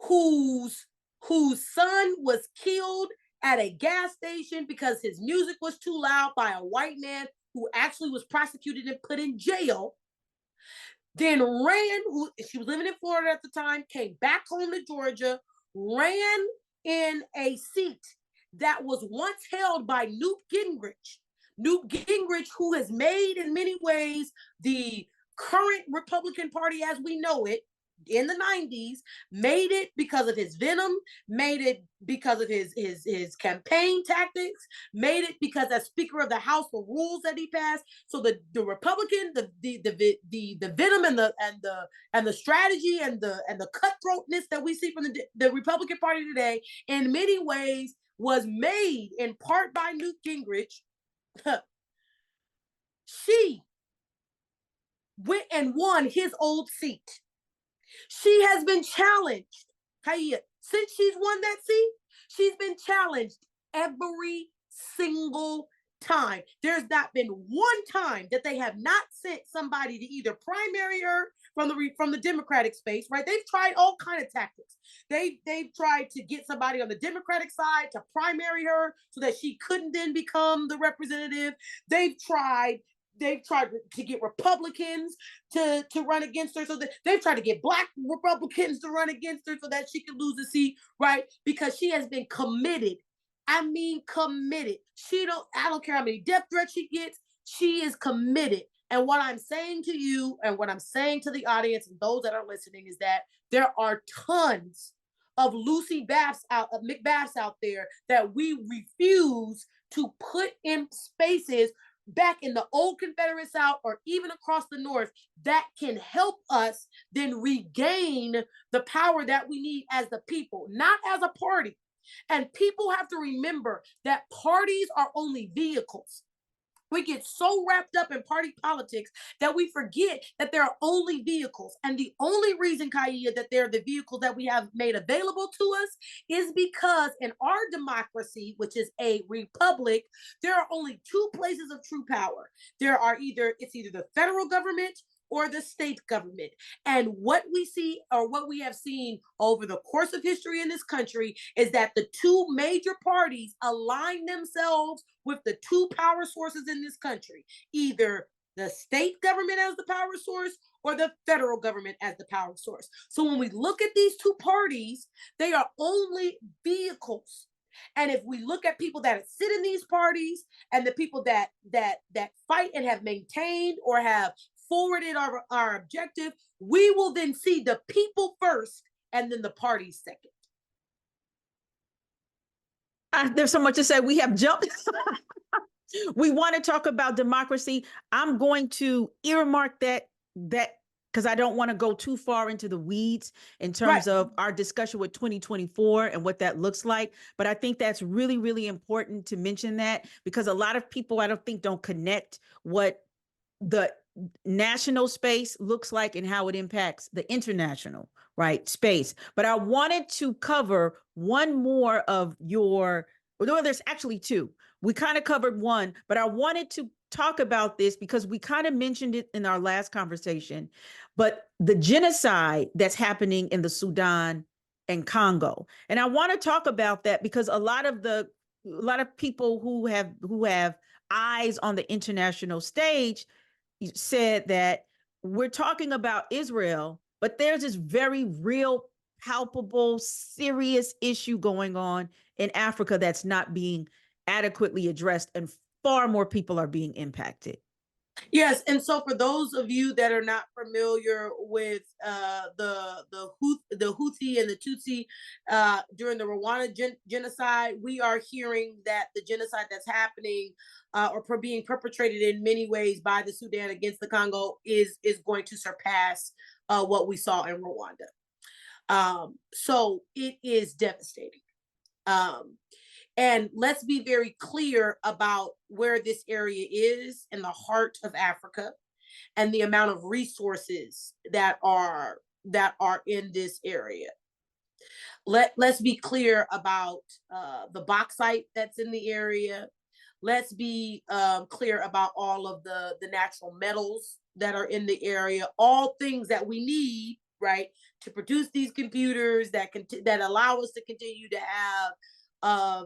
whose son was killed at a gas station because his music was too loud by a white man who actually was prosecuted and put in jail. then ran, she was living in Florida at the time, came back home to Georgia, ran in a seat that was once held by Newt Gingrich. Newt Gingrich, who has made in many ways the current Republican Party as we know it in the 90s, made it because of his venom, made it because of his campaign tactics, made it because as Speaker of the House, the rules that he passed. So the Republican, the venom and the strategy and the cutthroatness that we see from the Republican Party today, in many ways, was made in part by Newt Gingrich. She went and won his old seat. She has been challenged, Kaya, since she's won that seat. She's been challenged every single time. There's not been one time that they have not sent somebody to either primary her from the Democratic space, right? They've tried all kind of tactics. They've tried to get somebody on the Democratic side to primary her so that she couldn't then become the representative. They've tried to get Republicans to run against her. So they've tried to get Black Republicans to run against her so that she could lose the seat, right? Because she has been committed. I mean, committed. I don't care how many death threats she gets. She is committed. And what I'm saying to you and what I'm saying to the audience and those that are listening is that there are tons of Lucy Bass of McBass out there that we refuse to put in spaces back in the old Confederate South or even across the North that can help us then regain the power that we need as the people, not as a party. And people have to remember that parties are only vehicles. We get so wrapped up in party politics that we forget that there are only vehicles. And the only reason, Kaya, that they're the vehicles that we have made available to us is because in our democracy, which is a republic, there are only two places of true power. It's either the federal government or the state government. And what we see, or what we have seen over the course of history in this country, is that the two major parties align themselves with the two power sources in this country, either the state government as the power source or the federal government as the power source. So when we look at these two parties, they are only vehicles. And if we look at people that sit in these parties and the people that fight and have maintained or have forwarded our objective, we will then see the people first and then the parties second. There's so much to say. We have jumped. We want to talk about democracy. I'm going to earmark that because I don't want to go too far into the weeds in terms of our discussion with 2024 and what that looks like. But I think that's really, really important to mention that, because a lot of people, I don't think, don't connect what the national space looks like and how it impacts the international, right, space. But I wanted to cover one more of well, there's actually two. We kind of covered one, but I wanted to talk about this because we kind of mentioned it in our last conversation, but the genocide that's happening in the Sudan and Congo. And I want to talk about that because a lot of people who have eyes on the international stage said that we're talking about Israel, but there's this very real, palpable, serious issue going on in Africa that's not being adequately addressed, and far more people are being impacted. Yes, and so for those of you that are not familiar with the Houthi and the Tutsi during the Rwanda genocide, we are hearing that the genocide that's happening or being perpetrated in many ways by the Sudan against the Congo is going to surpass what we saw in Rwanda. So it is devastating. And let's be very clear about where this area is in the heart of Africa and the amount of resources that are in this area. Let's be clear about the bauxite that's in the area. Let's be clear about all of the natural metals that are in the area, all things that we need, right, to produce these computers that allow us to continue to have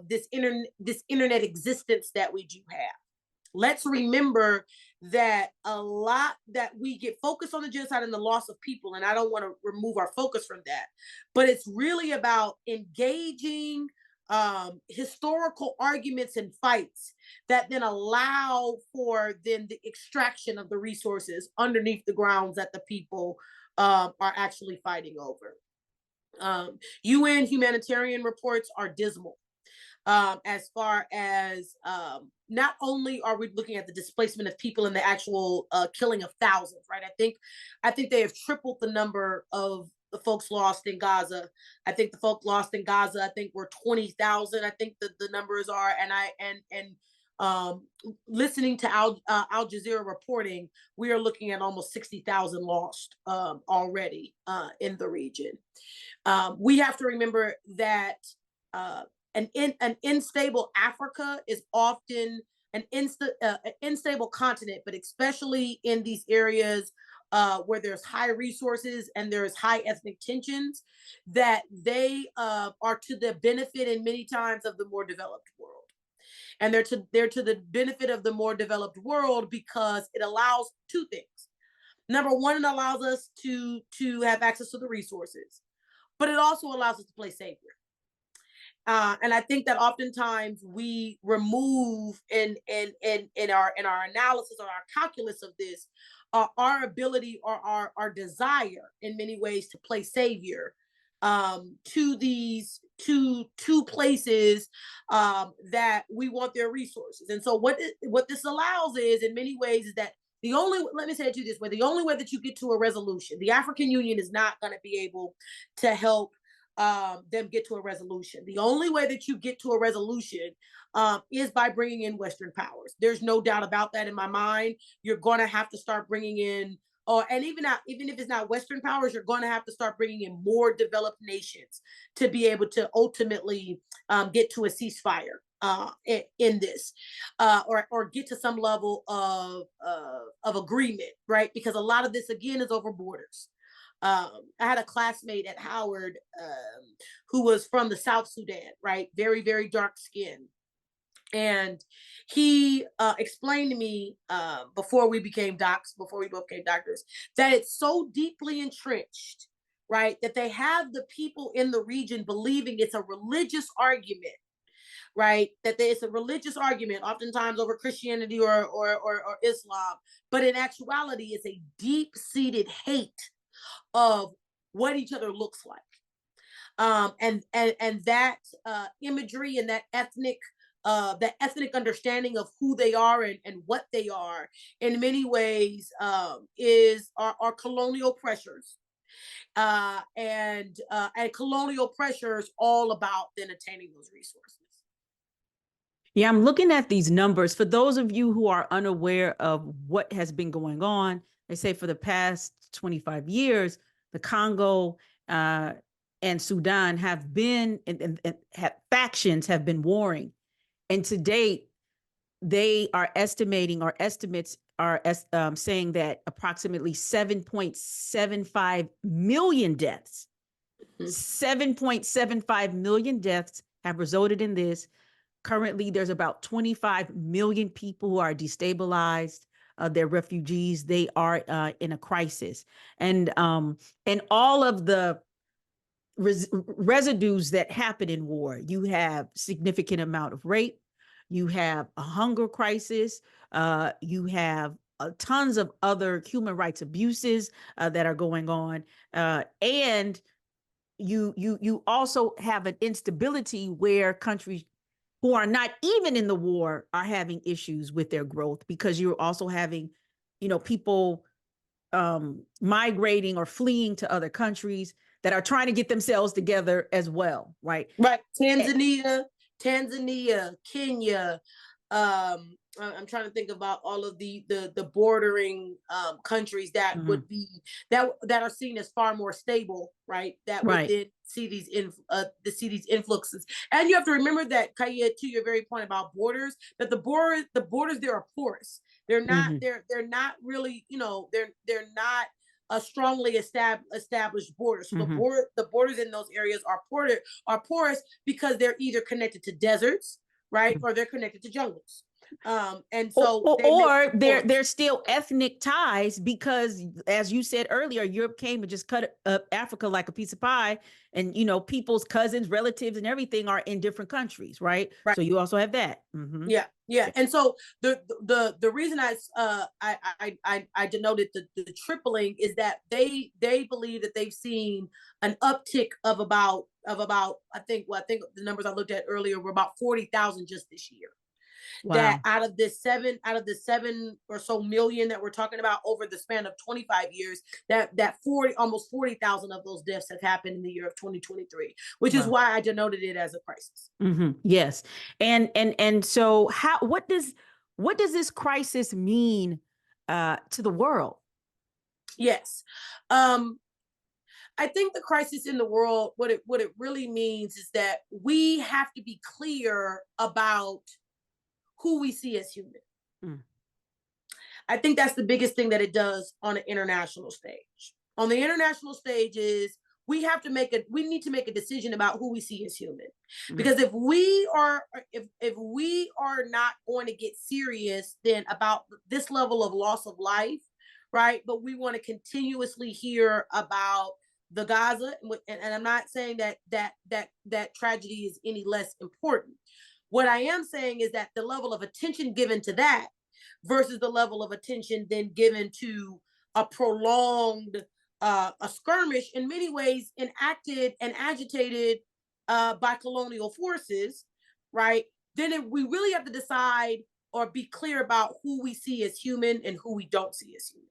this internet existence that we do have. Let's remember that we get focused on the genocide and the loss of people, and I don't want to remove our focus from that, but it's really about engaging historical arguments and fights that then allow for then the extraction of the resources underneath the grounds that the people are actually fighting over. UN humanitarian reports are dismal as far as not only are we looking at the displacement of people and the actual killing of thousands, right? I think they have tripled the number of the folks lost in Gaza. I think the folk lost in Gaza, I think we're 20,000. I think the numbers are, um, listening to Al Jazeera reporting, we are looking at almost 60,000 lost already in the region. We have to remember that an unstable Africa is often an unstable continent, but especially in these areas where there's high resources and there's high ethnic tensions, that they are to the benefit in many times of the more developed world. And they're to the benefit of the more developed world because it allows two things. Number one, it allows us to have access to the resources, but it also allows us to play savior. And I think that oftentimes we remove in our analysis or our calculus of this our ability or our desire in many ways to play savior to these two places that we want their resources. And so what this allows is in many ways is that let me say it to you this way, the only way that you get to a resolution, the African Union is not going to be able to help them get to a resolution. The only way that you get to a resolution is by bringing in Western powers. There's no doubt about that in my mind. You're going to have to start bringing in, and even if it's not Western powers, you're going to have to start bringing in more developed nations to be able to ultimately get to a ceasefire in this, or get to some level of agreement, right? Because a lot of this again is over borders. I had a classmate at Howard who was from the South Sudan, right? Very, very dark skin. And he explained to me before we both became doctors, that it's so deeply entrenched, right? That they have the people in the region believing it's a religious argument, right? That it's a religious argument, oftentimes over Christianity or Islam, but in actuality, it's a deep-seated hate of what each other looks like, and that imagery and that ethnic understanding of who they are and what they are in many ways are colonial pressures, and colonial pressures all about then attaining those resources. Yeah, I'm looking at these numbers. For those of you who are unaware of what has been going on, they say for the past 25 years, the Congo and Sudan have been, factions have been warring. And to date, they are estimating, or estimates are saying that approximately 7.75 million deaths, 7.75 million deaths have resulted in this. Currently, there's about 25 million people who are destabilized. They're refugees. They are in a crisis, and all of the residues that happen in war. You have significant amount of rape. You have a hunger crisis. You have tons of other human rights abuses that are going on, and you also have an instability where countries who are not even in the war are having issues with their growth, because you're also having, people migrating or fleeing to other countries that are trying to get themselves together as well, right? Right. Tanzania, Kenya. I'm trying to think about all of the bordering countries that would be that are seen as far more stable, right? That would then see these influxes. And you have to remember that, Kaya, to your very point about borders, that the borders there are porous. They're not they're not really, they're not a strongly established borders. So the borders in those areas are porous because they're either connected to deserts, right, or they're connected to jungles. And so or there's still ethnic ties because, as you said earlier, Europe came and just cut up Africa like a piece of pie, and people's cousins, relatives, and everything are in different countries, right? Right. So you also have that. Mm-hmm. Yeah. And so the reason I denoted the tripling is that they believe that they've seen an uptick of about I think the numbers I looked at earlier were about 40,000 just this year. Wow. That out of the seven or so million that we're talking about over the span of 25 years, that almost 40,000 of those deaths have happened in the year of 2023, which is why I denoted it as a crisis. Mm-hmm. Yes. And so what does this crisis mean to the world? Yes. I think the crisis in the world, what it really means is that we have to be clear about who we see as human. Mm. I think that's the biggest thing that it does on an international stage. On the international stage is we need to make a decision about who we see as human. Because if we are not going to get serious then about this level of loss of life, right? But we want to continuously hear about the Gaza, and I'm not saying that tragedy is any less important. What I am saying is that the level of attention given to that versus the level of attention then given to a prolonged a skirmish, in many ways enacted and agitated by colonial forces, right? Then we really have to decide or be clear about who we see as human and who we don't see as human.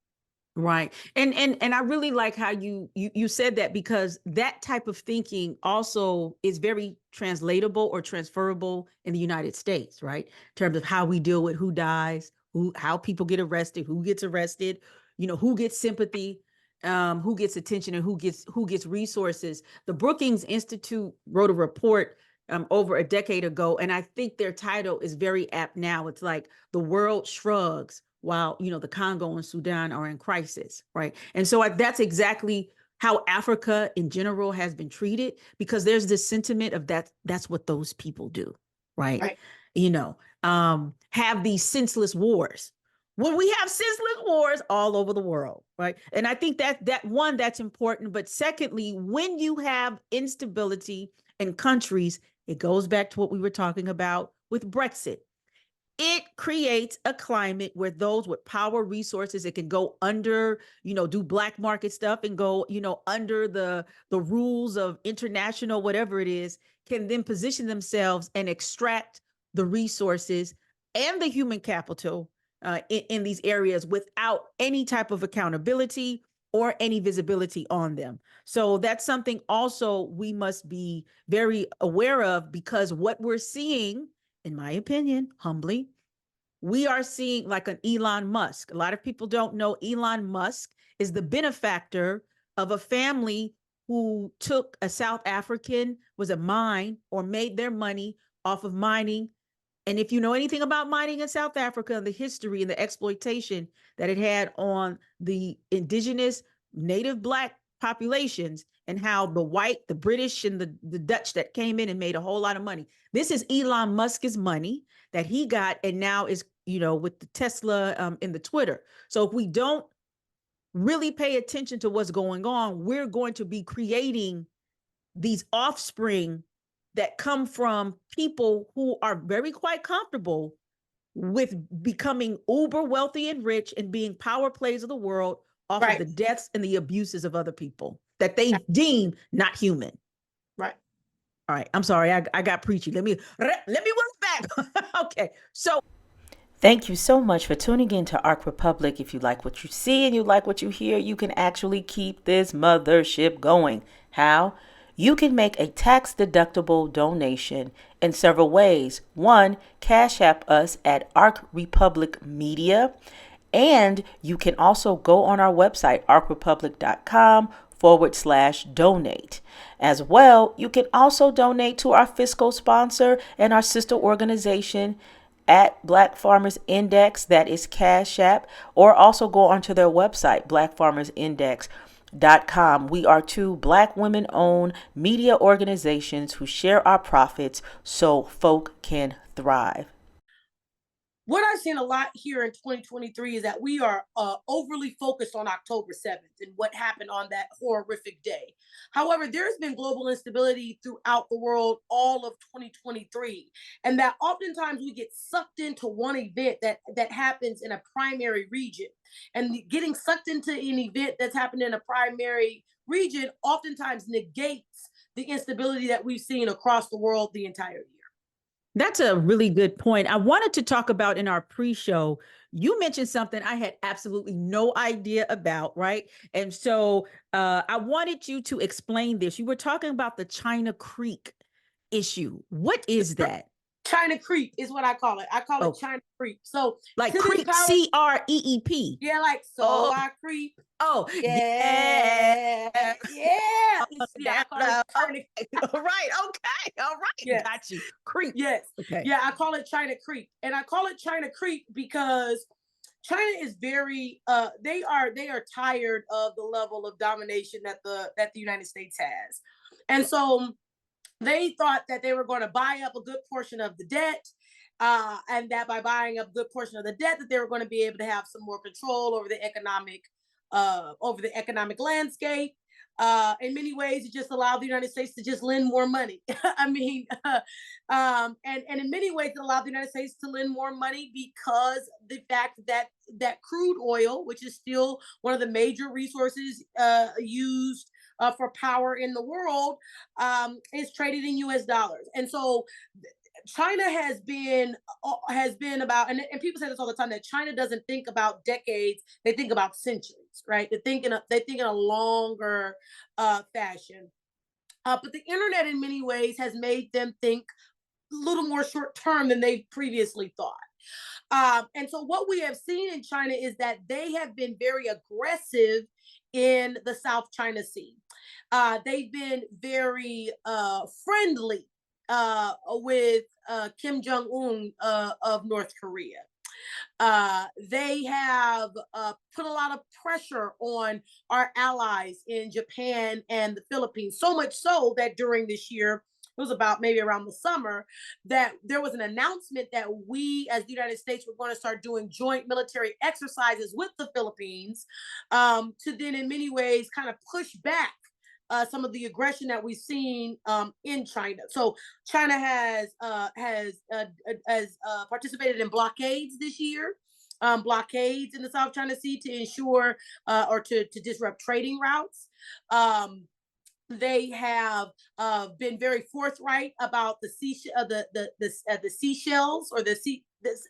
Right. And I really like how you said that, because that type of thinking also is very translatable or transferable in the United States, right? In terms of how we deal with who dies, how people get arrested, who gets arrested, who gets sympathy, who gets attention, and who gets resources. The Brookings Institute wrote a report over a decade ago, and I think their title is very apt now. It's like "The World Shrugs while the Congo and Sudan are in crisis," right? And so that's exactly how Africa in general has been treated, because there's this sentiment of that's what those people do, right? Have these senseless wars. When we have senseless wars all over the world, right? And I think that's important. But secondly, when you have instability in countries, it goes back to what we were talking about with Brexit. It creates a climate where those with power, resources, it can go under, do black market stuff and go, under the rules of international, whatever it is, can then position themselves and extract the resources and the human capital in these areas without any type of accountability or any visibility on them. So that's something also we must be very aware of, because what we're seeing, in my opinion, humbly, we are seeing like an Elon Musk. A lot of people don't know Elon Musk is the benefactor of a family who took a South African, was a mine, or made their money off of mining. And if you know anything about mining in South Africa and the history and the exploitation that it had on the indigenous native black populations, and how the white, the British, and the Dutch that came in and made a whole lot of money. This is Elon Musk's money that he got, and now is, with the Tesla in the Twitter. So if we don't really pay attention to what's going on, we're going to be creating these offspring that come from people who are very quite comfortable with becoming uber wealthy and rich and being power plays of the world off of the deaths and the abuses of other people that they deem not human. Right. All right. I'm sorry. I got preachy. Let me work back. Okay. So thank you so much for tuning in to Ark Republic. If you like what you see and you like what you hear, you can actually keep this mothership going. How? You can make a tax-deductible donation in several ways. One, Cash App us at Ark Republic Media. And you can also go on our website, arkrepublic.com/donate. As well, you can also donate to our fiscal sponsor and our sister organization at Black Farmers Index, that is Cash App, or also go onto their website, blackfarmersindex.com. We are two Black women-owned media organizations who share our profits so folk can thrive. What seeing a lot here in 2023 is that we are overly focused on October 7th and what happened on that horrific day. However, there's been global instability throughout the world all of 2023, and that oftentimes we get sucked into one event that happens in a primary region. And getting sucked into an event that's happened in a primary region oftentimes negates the instability that we've seen across the world the entire year. That's a really good point. I wanted to talk about in our pre-show, you mentioned something I had absolutely no idea about, right? And so I wanted you to explain this. You were talking about the China Creek issue. What is that? China creep is what I call it. I call Oh, it China creep. So like to this creep, power, CREEP. yeah, like so Oh, I creep. oh, yeah. Yeah, yeah. Yeah, I call it China. Okay. All right. Okay. All right. Yes, Got you. Creep. yes, Okay. yeah. I call it China creep, and I call it China creep because China is very they are tired of the level of domination that the United States has. And so they thought that they were going to buy up a good portion of the debt, and that by buying up a good portion of the debt, that they were going to be able to have some more control over the economic landscape. In many ways, it just allowed the United States to just lend more money. I mean, and in many ways, it allowed the United States to lend more money because the fact that crude oil, which is still one of the major resources used for power in the world, is traded in U.S. dollars, and so China has been about, and people say this all the time, that China doesn't think about decades; they think about centuries, right? They think in a longer fashion. But the internet, in many ways, has made them think a little more short term than they previously thought. And so, what we have seen in China is that they have been very aggressive in the South China Sea. They've been very friendly with Kim Jong Un of North Korea. They have put a lot of pressure on our allies in Japan and the Philippines, so much so that during this year, it was about maybe around the summer, that there was an announcement that we, as the United States, were going to start doing joint military exercises with the Philippines, to then, in many ways, kind of push back some of the aggression that we've seen in China. So China has participated in blockades this year, blockades in the South China Sea to ensure or to disrupt trading routes. They have been very forthright about the seashells, or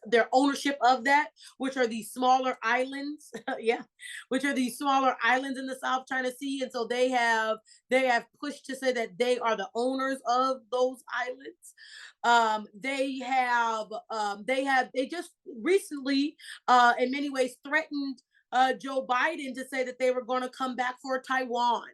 their ownership of that, which are these smaller islands, yeah, which are these smaller islands in the South China Sea, and so they have pushed to say that they are the owners of those islands. They just recently, in many ways, threatened Joe Biden to say that they were going to come back for Taiwan,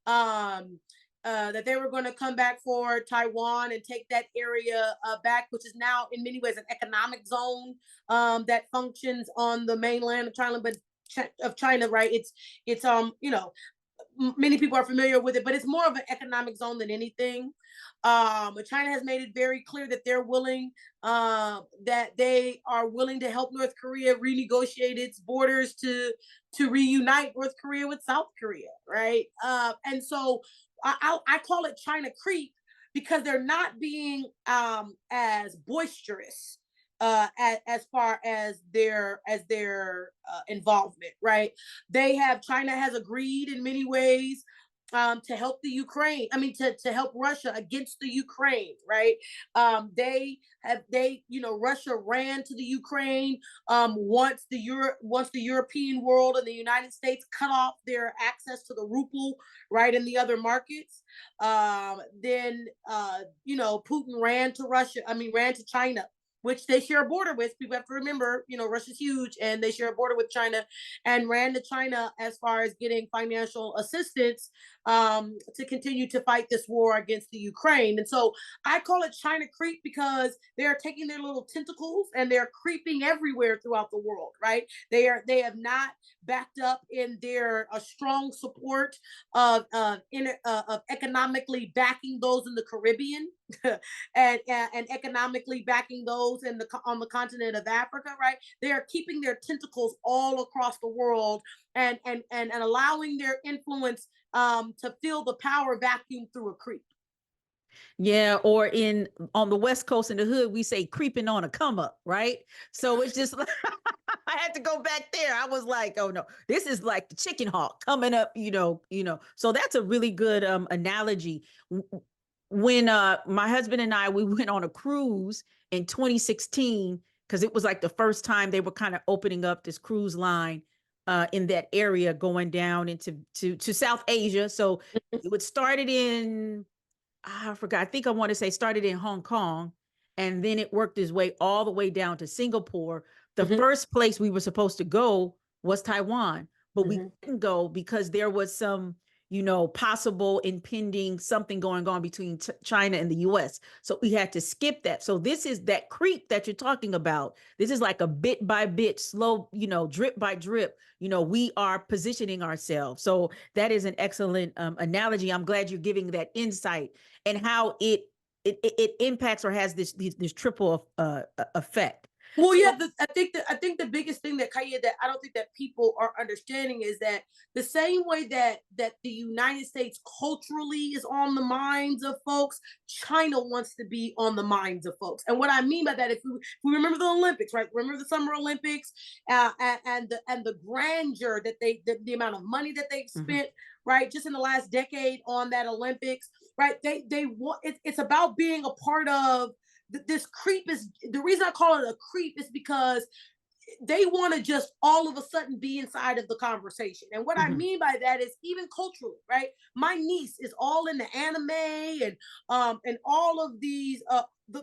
that they were going to come back for Taiwan and take that area back, which is now in many ways an economic zone that functions on the mainland of China, right? It's many people are familiar with it, but it's more of an economic zone than anything. But China has made it very clear that they are willing to help North Korea renegotiate its borders to reunite North Korea with South Korea, right? And so I call it China creep because they're not being as boisterous as far as their involvement, right? China has agreed in many ways to help the Ukraine. I mean, to help Russia against the Ukraine, right? Russia ran to the Ukraine once the European world and the United States cut off their access to the ruble, right, and the other markets. Then Putin ran to China, which they share a border with. People have to remember, Russia's huge and they share a border with China, and ran to China as far as getting financial assistance to continue to fight this war against the Ukraine. And so I call it China creep because they are taking their little tentacles and they're creeping everywhere throughout the world, right? They have not backed up in their strong support of economically backing those in the Caribbean. and economically backing those on the continent of Africa, right? They are keeping their tentacles all across the world and allowing their influence to fill the power vacuum through a creep. Yeah, or on the West Coast in the hood, we say creeping on a come up, right? So it's just like I had to go back there. I was like, oh no, this is like the chicken hawk coming up, So that's a really good analogy. When my husband and I we went on a cruise in 2016, because it was like the first time they were kind of opening up this cruise line in that area going down into to South Asia. So it would started in I forgot. I think I want to say started in Hong Kong, and then it worked its way all the way down to Singapore. The Mhm, first place we were supposed to go was Taiwan, but we mhm. couldn't go because there was some, possible impending something going on between China and the US. So we had to skip that. So this is that creep that you're talking about. This is like a bit by bit, slow, drip by drip. We are positioning ourselves. So that is an excellent analogy. I'm glad you're giving that insight and how it impacts or has this triple effect. Well, So yeah, I think the biggest thing that Kaya that I don't think that people are understanding is that the same way that the United States culturally is on the minds of folks, China wants to be on the minds of folks. And what I mean by that, if we remember the Olympics, right? Remember the Summer Olympics, and the grandeur that the amount of money that they've mhm, spent, right, just in the last decade on that Olympics, right? They want it's about being a part of this creep. Is the reason I call it a creep is because they want to just all of a sudden be inside of the conversation. And what I mhm, mean by that is even culturally, right? My niece is all in the anime and all of these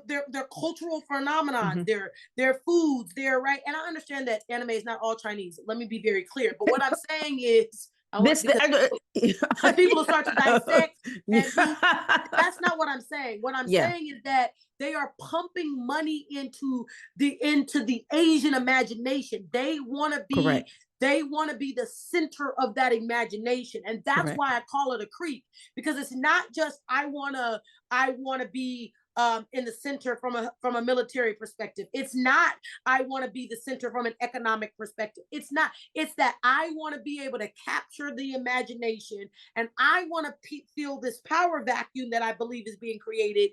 their cultural phenomenon, mhm. their foods, their right. And I understand that anime is not all Chinese. Let me be very clear. But what I'm saying is I want This because people will start to dissect and be that's not what I'm saying. What I'm yeah, saying is that they are pumping money into the Asian imagination. correct, They want to be the center of that imagination. And that's correct. why I call it a creep, because it's not just I want to be in the center from a military perspective. It's not I want to be the center from an economic perspective. It's not. It's that I want to be able to capture the imagination, and I want to feel this power vacuum that I believe is being created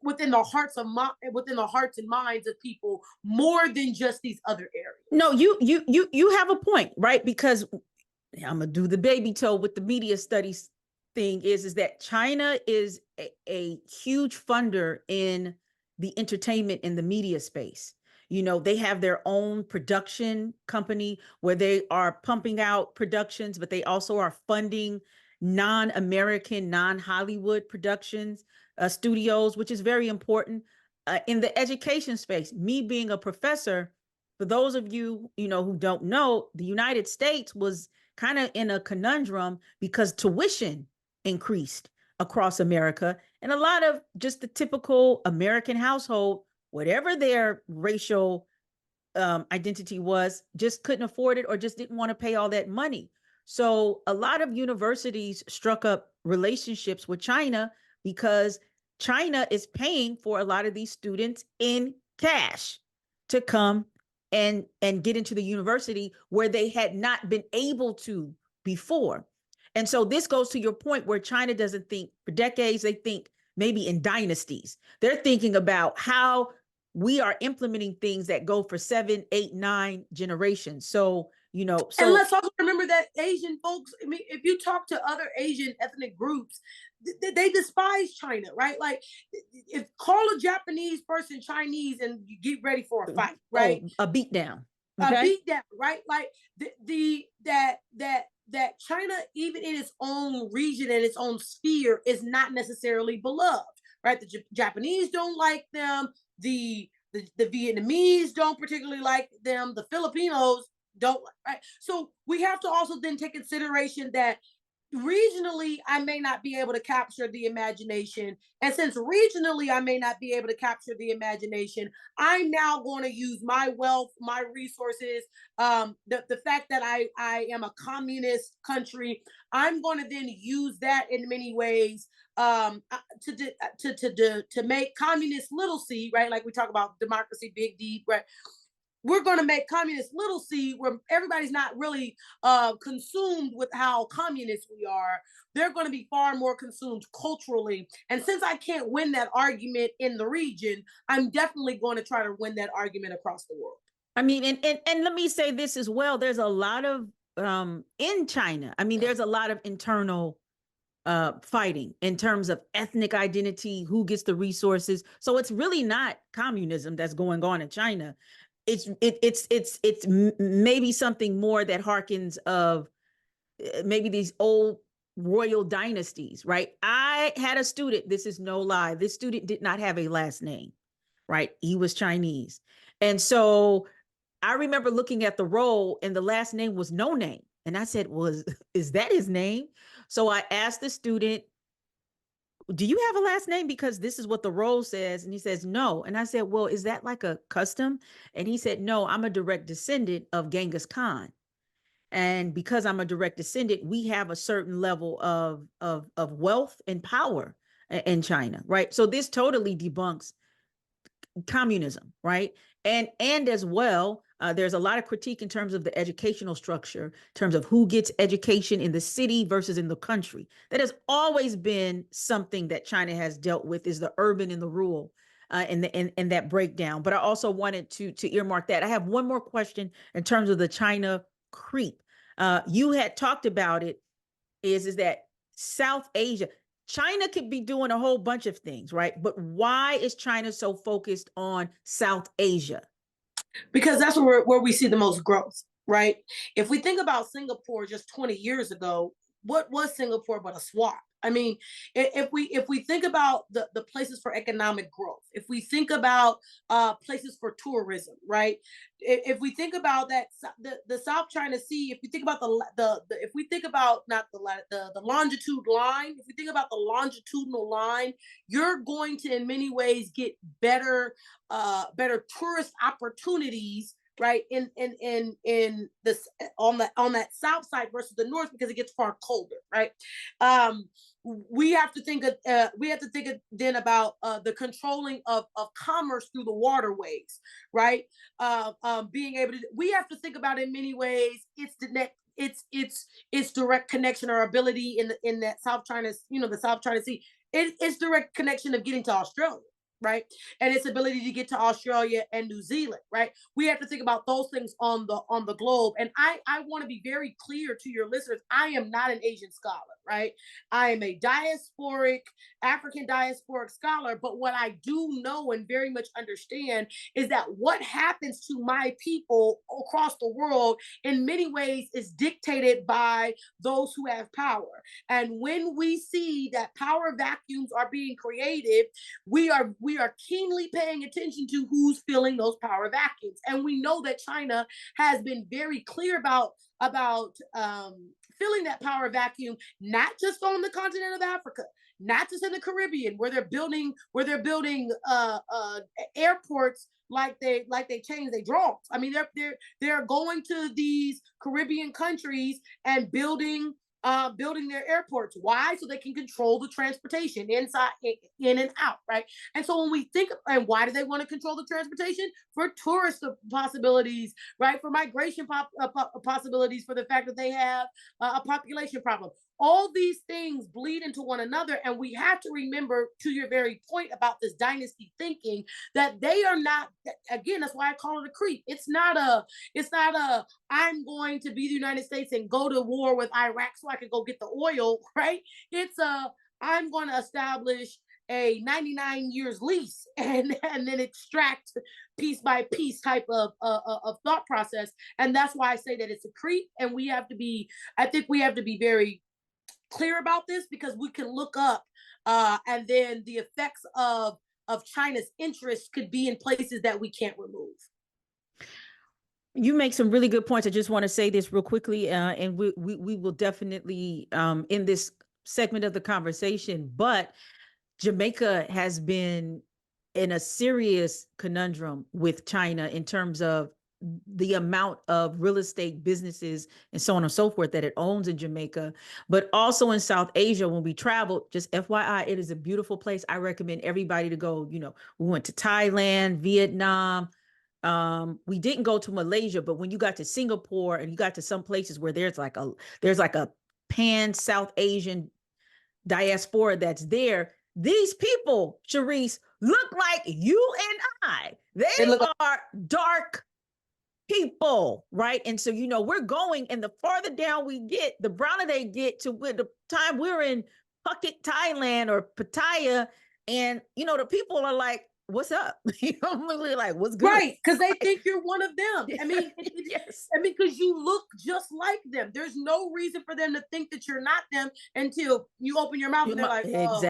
within the hearts and minds of people more than just these other areas. No, you have a point, right? Because I'm gonna do the baby toe with the media studies thing is that China is a huge funder in the entertainment and the media space. They have their own production company where they are pumping out productions, but they also are funding non-American, non-Hollywood productions, studios, which is very important in the education space. Me being a professor, for those of you, who don't know, the United States was kind of in a conundrum because tuition increased across America. And a lot of just the typical American household, whatever their racial identity was, just couldn't afford it or just didn't want to pay all that money. So a lot of universities struck up relationships with China because China is paying for a lot of these students in cash to come and get into the university where they had not been able to before. And so this goes to your point where China doesn't think for decades, they think maybe in dynasties. They're thinking about how we are implementing things that go for 7, 8, 9 generations. So, And so let's also remember that Asian folks, I mean, if you talk to other Asian ethnic groups, they despise China, right? Like, if call a Japanese person Chinese and you get ready for a fight, right? a beat down. A Okay. beat down, right? Like that China, even in its own region and its own sphere, is not necessarily beloved, right? The Japanese don't like them. The Vietnamese don't particularly like them. The Filipinos don't, right? So we have to also then take consideration that regionally, I may not be able to capture the imagination. And since regionally, I may not be able to capture the imagination, I'm now going to use my wealth, my resources, the fact that I am a communist country. I'm going to then use that in many ways to make communist little c, right? Like we talk about democracy, big D, right? We're going to make communists little c, where everybody's not really consumed with how communist we are. They're going to be far more consumed culturally. And since I can't win that argument in the region, I'm definitely going to try to win that argument across the world. I mean, and let me say this as well. There's a lot of in China. I mean, there's a lot of internal fighting in terms of ethnic identity, who gets the resources. So it's really not communism that's going on in China. It's maybe something more that harkens of maybe these old royal dynasties, right? I had a student, this is no lie, this student did not have a last name, right? He was Chinese. And so I remember looking at the roll and the last name was no name. And I said, well, is that his name? So I asked the student, do you have a last name? Because this is what the roll says. And he says, no. And I said, well, is that like a custom? And he said, no, I'm a direct descendant of Genghis Khan. And because I'm a direct descendant, we have a certain level of wealth and power in China, right? So this totally debunks communism, right? And as well, there's a lot of critique in terms of the educational structure, in terms of who gets education in the city versus in the country. That has always been something that China has dealt with, is the urban and the rural, and that breakdown. But I also wanted to earmark that. I have one more question in terms of the China creep. You had talked about it, is that South Asia, China could be doing a whole bunch of things, right? But why is China so focused on South Asia? Because that's where we see the most growth, right? If we think about Singapore just 20 years ago, what was Singapore but a swap? I mean, if we think about the places for economic growth, if we think about places for tourism, right? If we think about that, the South China Sea, if we think about if we think about not the longitude line, if we think about the longitudinal line, you're going to in many ways get better tourist opportunities, right, in this on that south side versus the north, because it gets far colder, right? We have to think then about the controlling of commerce through the waterways, right? Being able to, we have to think about in many ways it's direct connection or ability in that South China, the South China Sea. It's direct connection of getting to Australia, right? And its ability to get to Australia and New Zealand, right? We have to think about those things on the globe. And I want to be very clear to your listeners, I am not an Asian scholar, right? I am a African diasporic scholar, but what I do know and very much understand is that what happens to my people across the world in many ways is dictated by those who have power. And when we see that power vacuums are being created, we are keenly paying attention to who's filling those power vacuums. And we know that China has been very clear about filling that power vacuum, not just on the continent of Africa, not just in the Caribbean, where they're building airports like they change their drawings. I mean, they're going to these Caribbean countries and building their airports. Why? So they can control the transportation inside, in and out, right? And so when we think, and why do they want to control the transportation? For tourist possibilities, right? For migration possibilities, for the fact that they have a population problem. All these things bleed into one another, and we have to remember, to your very point about this dynasty thinking, that they are not, again, that's why I call it a creep. It's not a I'm going to be the United States and go to war with Iraq so I can go get the oil, right? It's I'm going to establish a 99 years lease and then extract piece by piece type of thought process. And that's why I say that it's a creep, and I think we have to be very clear about this, because we can look up and then the effects of China's interests could be in places that we can't remove. You make some really good points. I just want to say this real quickly, and we will definitely in this segment of the conversation. But Jamaica has been in a serious conundrum with China in terms of the amount of real estate businesses and so on and so forth that it owns in Jamaica, but also in South Asia. When we traveled, just FYI, it is a beautiful place. I recommend everybody to go. You know, we went to Thailand, Vietnam. We didn't go to Malaysia, but when you got to Singapore and you got to some places where there's like a pan South Asian diaspora that's there, these people, Sherice, look like you and I. They They look like, are dark people, right? And so, you know, we're going, and the farther down we get, the browner they get to the time we're in Phuket, Thailand, or Pattaya, and, you know, the people are like, what's up? You know, I'm really like, what's good? right, because they think you're one of them. I mean, Yes. I mean, because you look just like them. There's no reason for them to think that you're not them until you open your mouth and they're like, oh,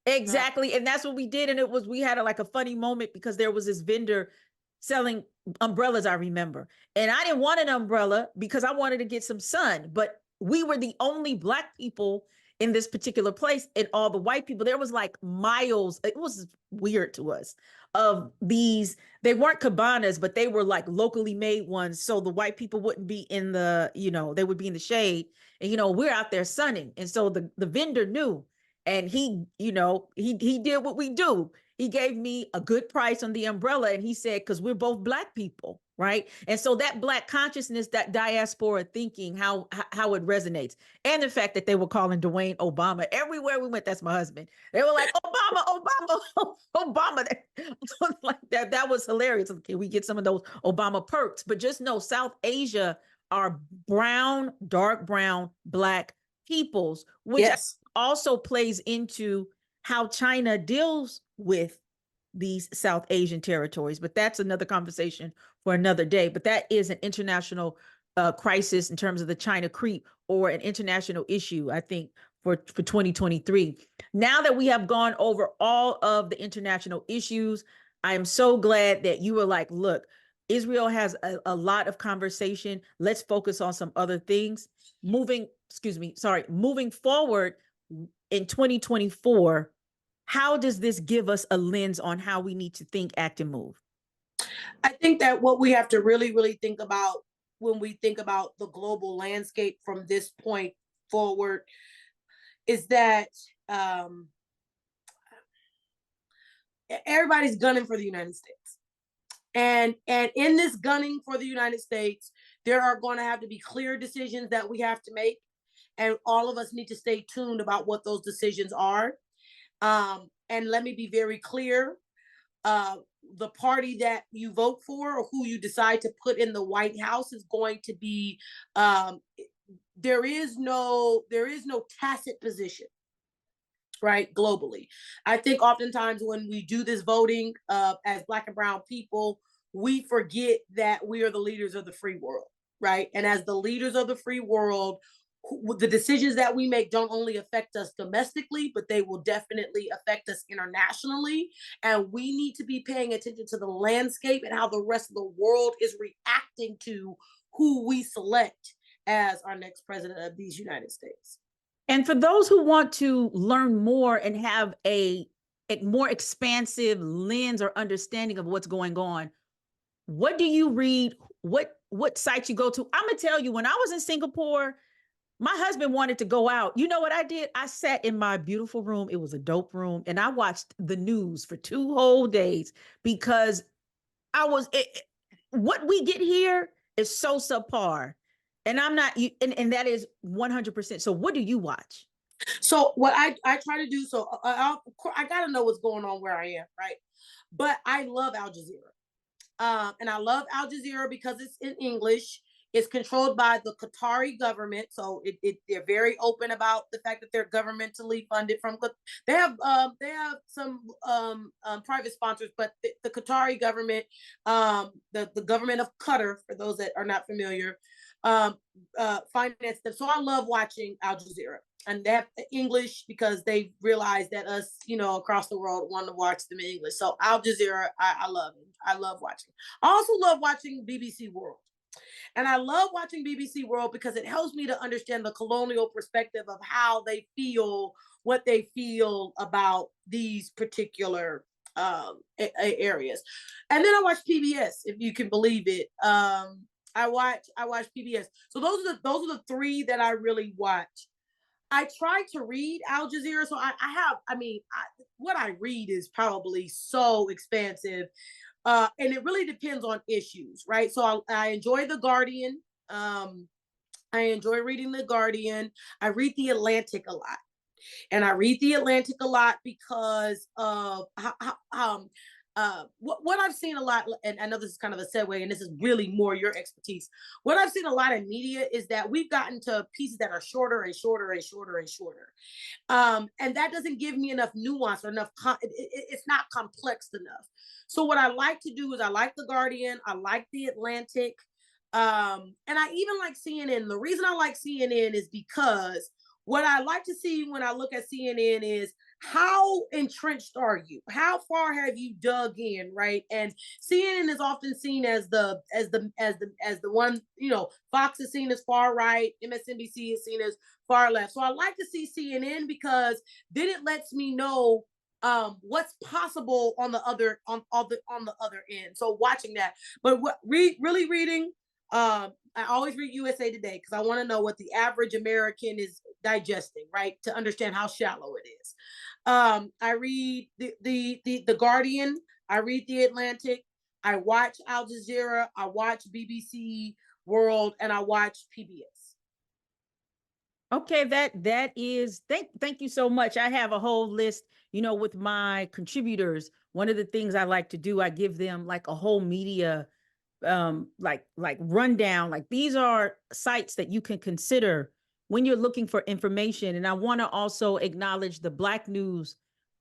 Exactly. And that's what we did. And we had like a funny moment because there was this vendor selling umbrellas, I remember. And I didn't want an umbrella because I wanted to get some sun, but we were the only Black people in this particular place, and all the white people, there was like miles. It was weird to us of these. They weren't cabanas, but they were like locally made ones. So the white people wouldn't be in the, you know, they would be in the shade, and, you know, we're out there sunning. And so the vendor knew, and he, you know, he did what we do. He gave me a good price on the umbrella, and he said, because we're both Black people, right? And so that Black consciousness, that diaspora thinking, how it resonates, and the fact that they were calling Dwayne Obama everywhere we went. That's my husband. They were like, Obama, Obama, Obama. Like that. That was hilarious. Okay, we get some of those Obama perks, but just know South Asia are brown, dark brown, Black peoples, which yes. also plays into how China deals with these South Asian territories. But that's another conversation for another day. But that is an international crisis in terms of the China creep, or an international issue, I think, for 2023. Now that we have gone over all of the international issues, I am so glad that you were like, look, Israel has a lot of conversation. Let's focus on some other things. Moving forward in 2024, how does this give us a lens on how we need to think, act, and move? I think that what we have to really, really think about when we think about the global landscape from this point forward is that everybody's gunning for the United States. And in this gunning for the United States, there are going to have to be clear decisions that we have to make. And all of us need to stay tuned about what those decisions are. And let me be very clear. The party that you vote for, or who you decide to put in the White House, is going to be, there is no tacit position, right, globally. I think oftentimes when we do this voting as Black and brown people, we forget that we are the leaders of the free world, right? And as the leaders of the free world, the decisions that we make don't only affect us domestically, but they will definitely affect us internationally. And we need to be paying attention to the landscape and how the rest of the world is reacting to who we select as our next president of these United States. And for those who want to learn more and have a more expansive lens or understanding of what's going on, what do you read? What sites you go to? I'm gonna tell you, when I was in Singapore, my husband wanted to go out. You know what I did? I sat in my beautiful room. It was a dope room. And I watched the news for 2 whole days because what we get here is so subpar. And I'm not, and that is 100%. So what do you watch? So what I try to do, so I got to know what's going on where I am, right? But I love Al Jazeera. And I love Al Jazeera because it's in English. It's controlled by the Qatari government, so they're very open about the fact that they're governmentally funded. They have some private sponsors, but the Qatari government, the government of Qatar, for those that are not familiar, finance them. So I love watching Al Jazeera, and they have English because they realize that us, across the world want to watch them in English. So Al Jazeera, I love it. I love watching. I also love watching BBC World. And I love watching BBC World because it helps me to understand the colonial perspective of how they feel, what they feel about these particular areas. And then I watch PBS, if you can believe it. I watch PBS. So those are the three that I really watch. I try to read Al Jazeera, so what I read is probably so expansive, and it really depends on issues, right? So I enjoy The Guardian. Um, I enjoy reading The Guardian. I read The Atlantic a lot, and I read The Atlantic a lot because of what I've seen a lot, and I know this is kind of a segue, and this is really more your expertise. What I've seen a lot in media is that we've gotten to pieces that are shorter and shorter and shorter and shorter, and that doesn't give me enough nuance or enough. It's not complex enough. So what I like to do is I like The Guardian, I like The Atlantic, and I even like CNN. The reason I like CNN is because what I like to see when I look at CNN is how entrenched are you? How far have you dug in, right? And CNN is often seen as the one, Fox is seen as far right, MSNBC is seen as far left. So I like to see CNN because then it lets me know what's possible on the other end. So watching that, but really reading, I always read USA Today because I want to know what the average American is digesting, right? To understand how shallow it is. I read the Guardian, I read The Atlantic, I watch Al Jazeera, I watch BBC World, and I watch PBS. Okay, that is thank you so much. I have a whole list, with my contributors. One of the things I like to do, I give them like a whole media like rundown. Like these are sites that you can consider when you're looking for information. And I want to also acknowledge the Black news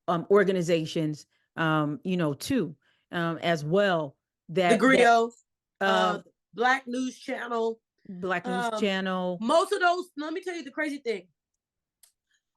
organizations too, as well, The that Griot, uh Black News Channel. Black News Channel. Most of those, let me tell you the crazy thing.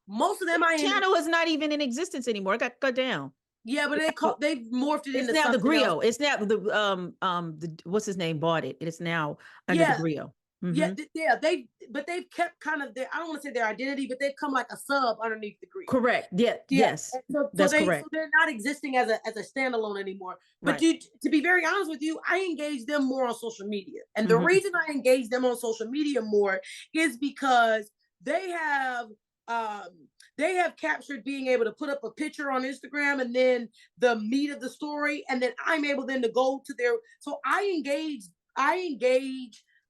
Most of them channel is not even in existence anymore. It got cut down. Yeah, but they've morphed it into now the something else. Griot. It's now the what's his name bought it. It's now under the Griot. Mm-hmm. Yeah, they've kept kind of I don't want to say their identity, but they've come like a sub underneath the Griot. Correct. Yeah. Yes. That's correct. So they're not existing as a standalone anymore. But to be very honest with you, I engage them more on social media, and the reason I engage them on social media more is because they have captured being able to put up a picture on Instagram and then the meat of the story, and then I'm able then to go to their. So I engage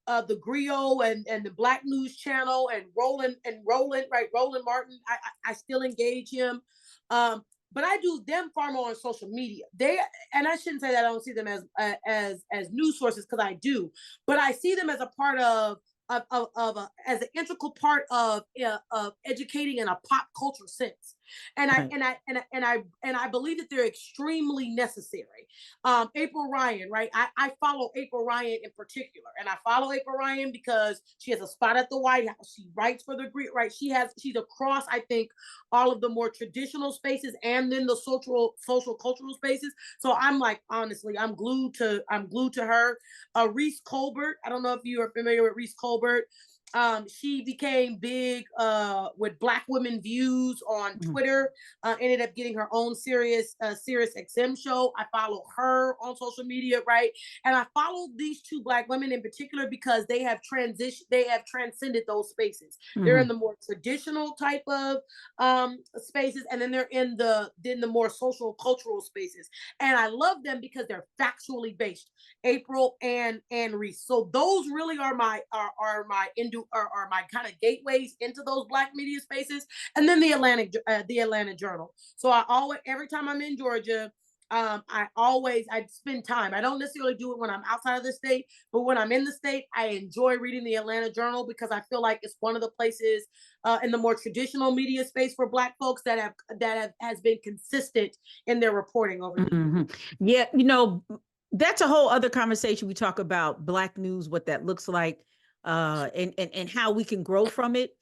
the Griot and the Black News Channel and Roland Martin. I still engage him, but I do them far more on social media. And I shouldn't say that I don't see them as news sources, because I do, but I see them as a part of as an integral part of educating in a pop culture sense, and I believe that they're extremely necessary. April Ryan, right? I follow April Ryan in particular, and I follow April Ryan because she has a spot at the White House. She writes for the Greek, right? She's across, I think, all of the more traditional spaces and then the social cultural spaces. So I'm like, honestly, I'm glued to her. Reese Colbert. I don't know if you are familiar with Reese Colbert. She became big with Black Women Views on Twitter. Ended up getting her own Sirius XM show. I follow her on social media, right? And I follow these two Black women in particular because they have transcended those spaces. They're in the more traditional type of spaces, and then they're in the more social cultural spaces. And I love them because they're factually based. April and Reese. So those really are my kind of gateways into those Black media spaces. And then the Atlanta Journal. So every time I'm in Georgia, I spend time. I don't necessarily do it when I'm outside of the state, but when I'm in the state, I enjoy reading the Atlanta Journal because I feel like it's one of the places in the more traditional media space for Black folks that has been consistent in their reporting over the years. Yeah, that's a whole other conversation. We talk about Black news, what that looks like, and how we can grow from it,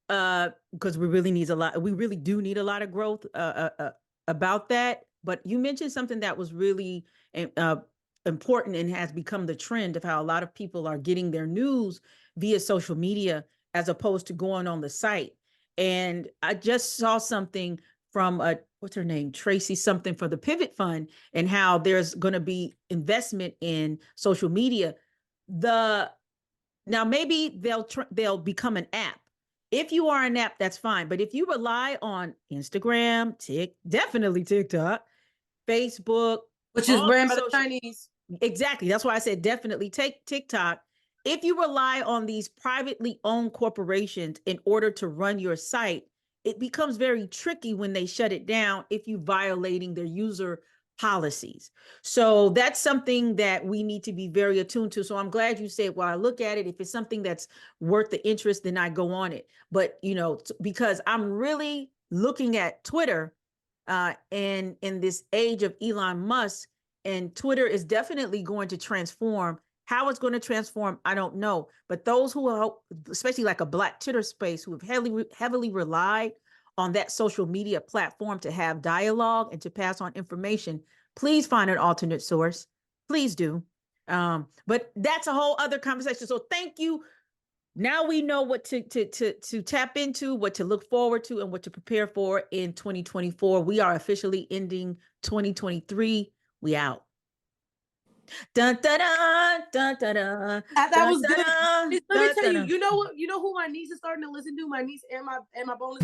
because we really do need a lot of growth about that. But you mentioned something that was really important and has become the trend of how a lot of people are getting their news via social media as opposed to going on the site. And I just saw something from what's her name, Tracy something, for the Pivot Fund, and how there's going to be investment in social media. Now maybe they'll become an app. If you are an app, that's fine. But if you rely on Instagram, definitely TikTok, Facebook, which is ran by the Chinese. Exactly. That's why I said definitely take TikTok. If you rely on these privately owned corporations in order to run your site, it becomes very tricky when they shut it down if you're violating their user policies. So that's something that we need to be very attuned to. So I'm glad you said, well, I look at it. If it's something that's worth the interest, then I go on it. But, because I'm really looking at Twitter and in this age of Elon Musk, and Twitter is definitely going to transform. How it's going to transform, I don't know. But those who are, especially like a Black Twitter space, who have heavily relied on that social media platform to have dialogue and to pass on information, please find an alternate source. Please do. But that's a whole other conversation. So thank you. Now we know what to tap into, what to look forward to, and what to prepare for in 2024. We are officially ending 2023. We out. Dun, dun, dun, dun, dun, dun, that was good. dun, Let me dun, tell you, dun. you know who my niece is starting to listen to? My niece and my bonus.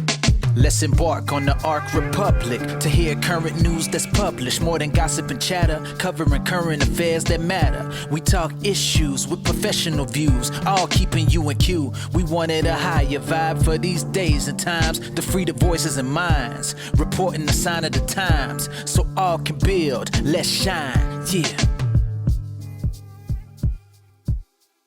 Let's embark on the Ark Republic to hear current news that's published. More than gossip and chatter, covering current affairs that matter. We talk issues with professional views, all keeping you in queue. We wanted a higher vibe for these days and times, to free the voices and minds, reporting the sign of the times, so all can build. Let's shine, yeah.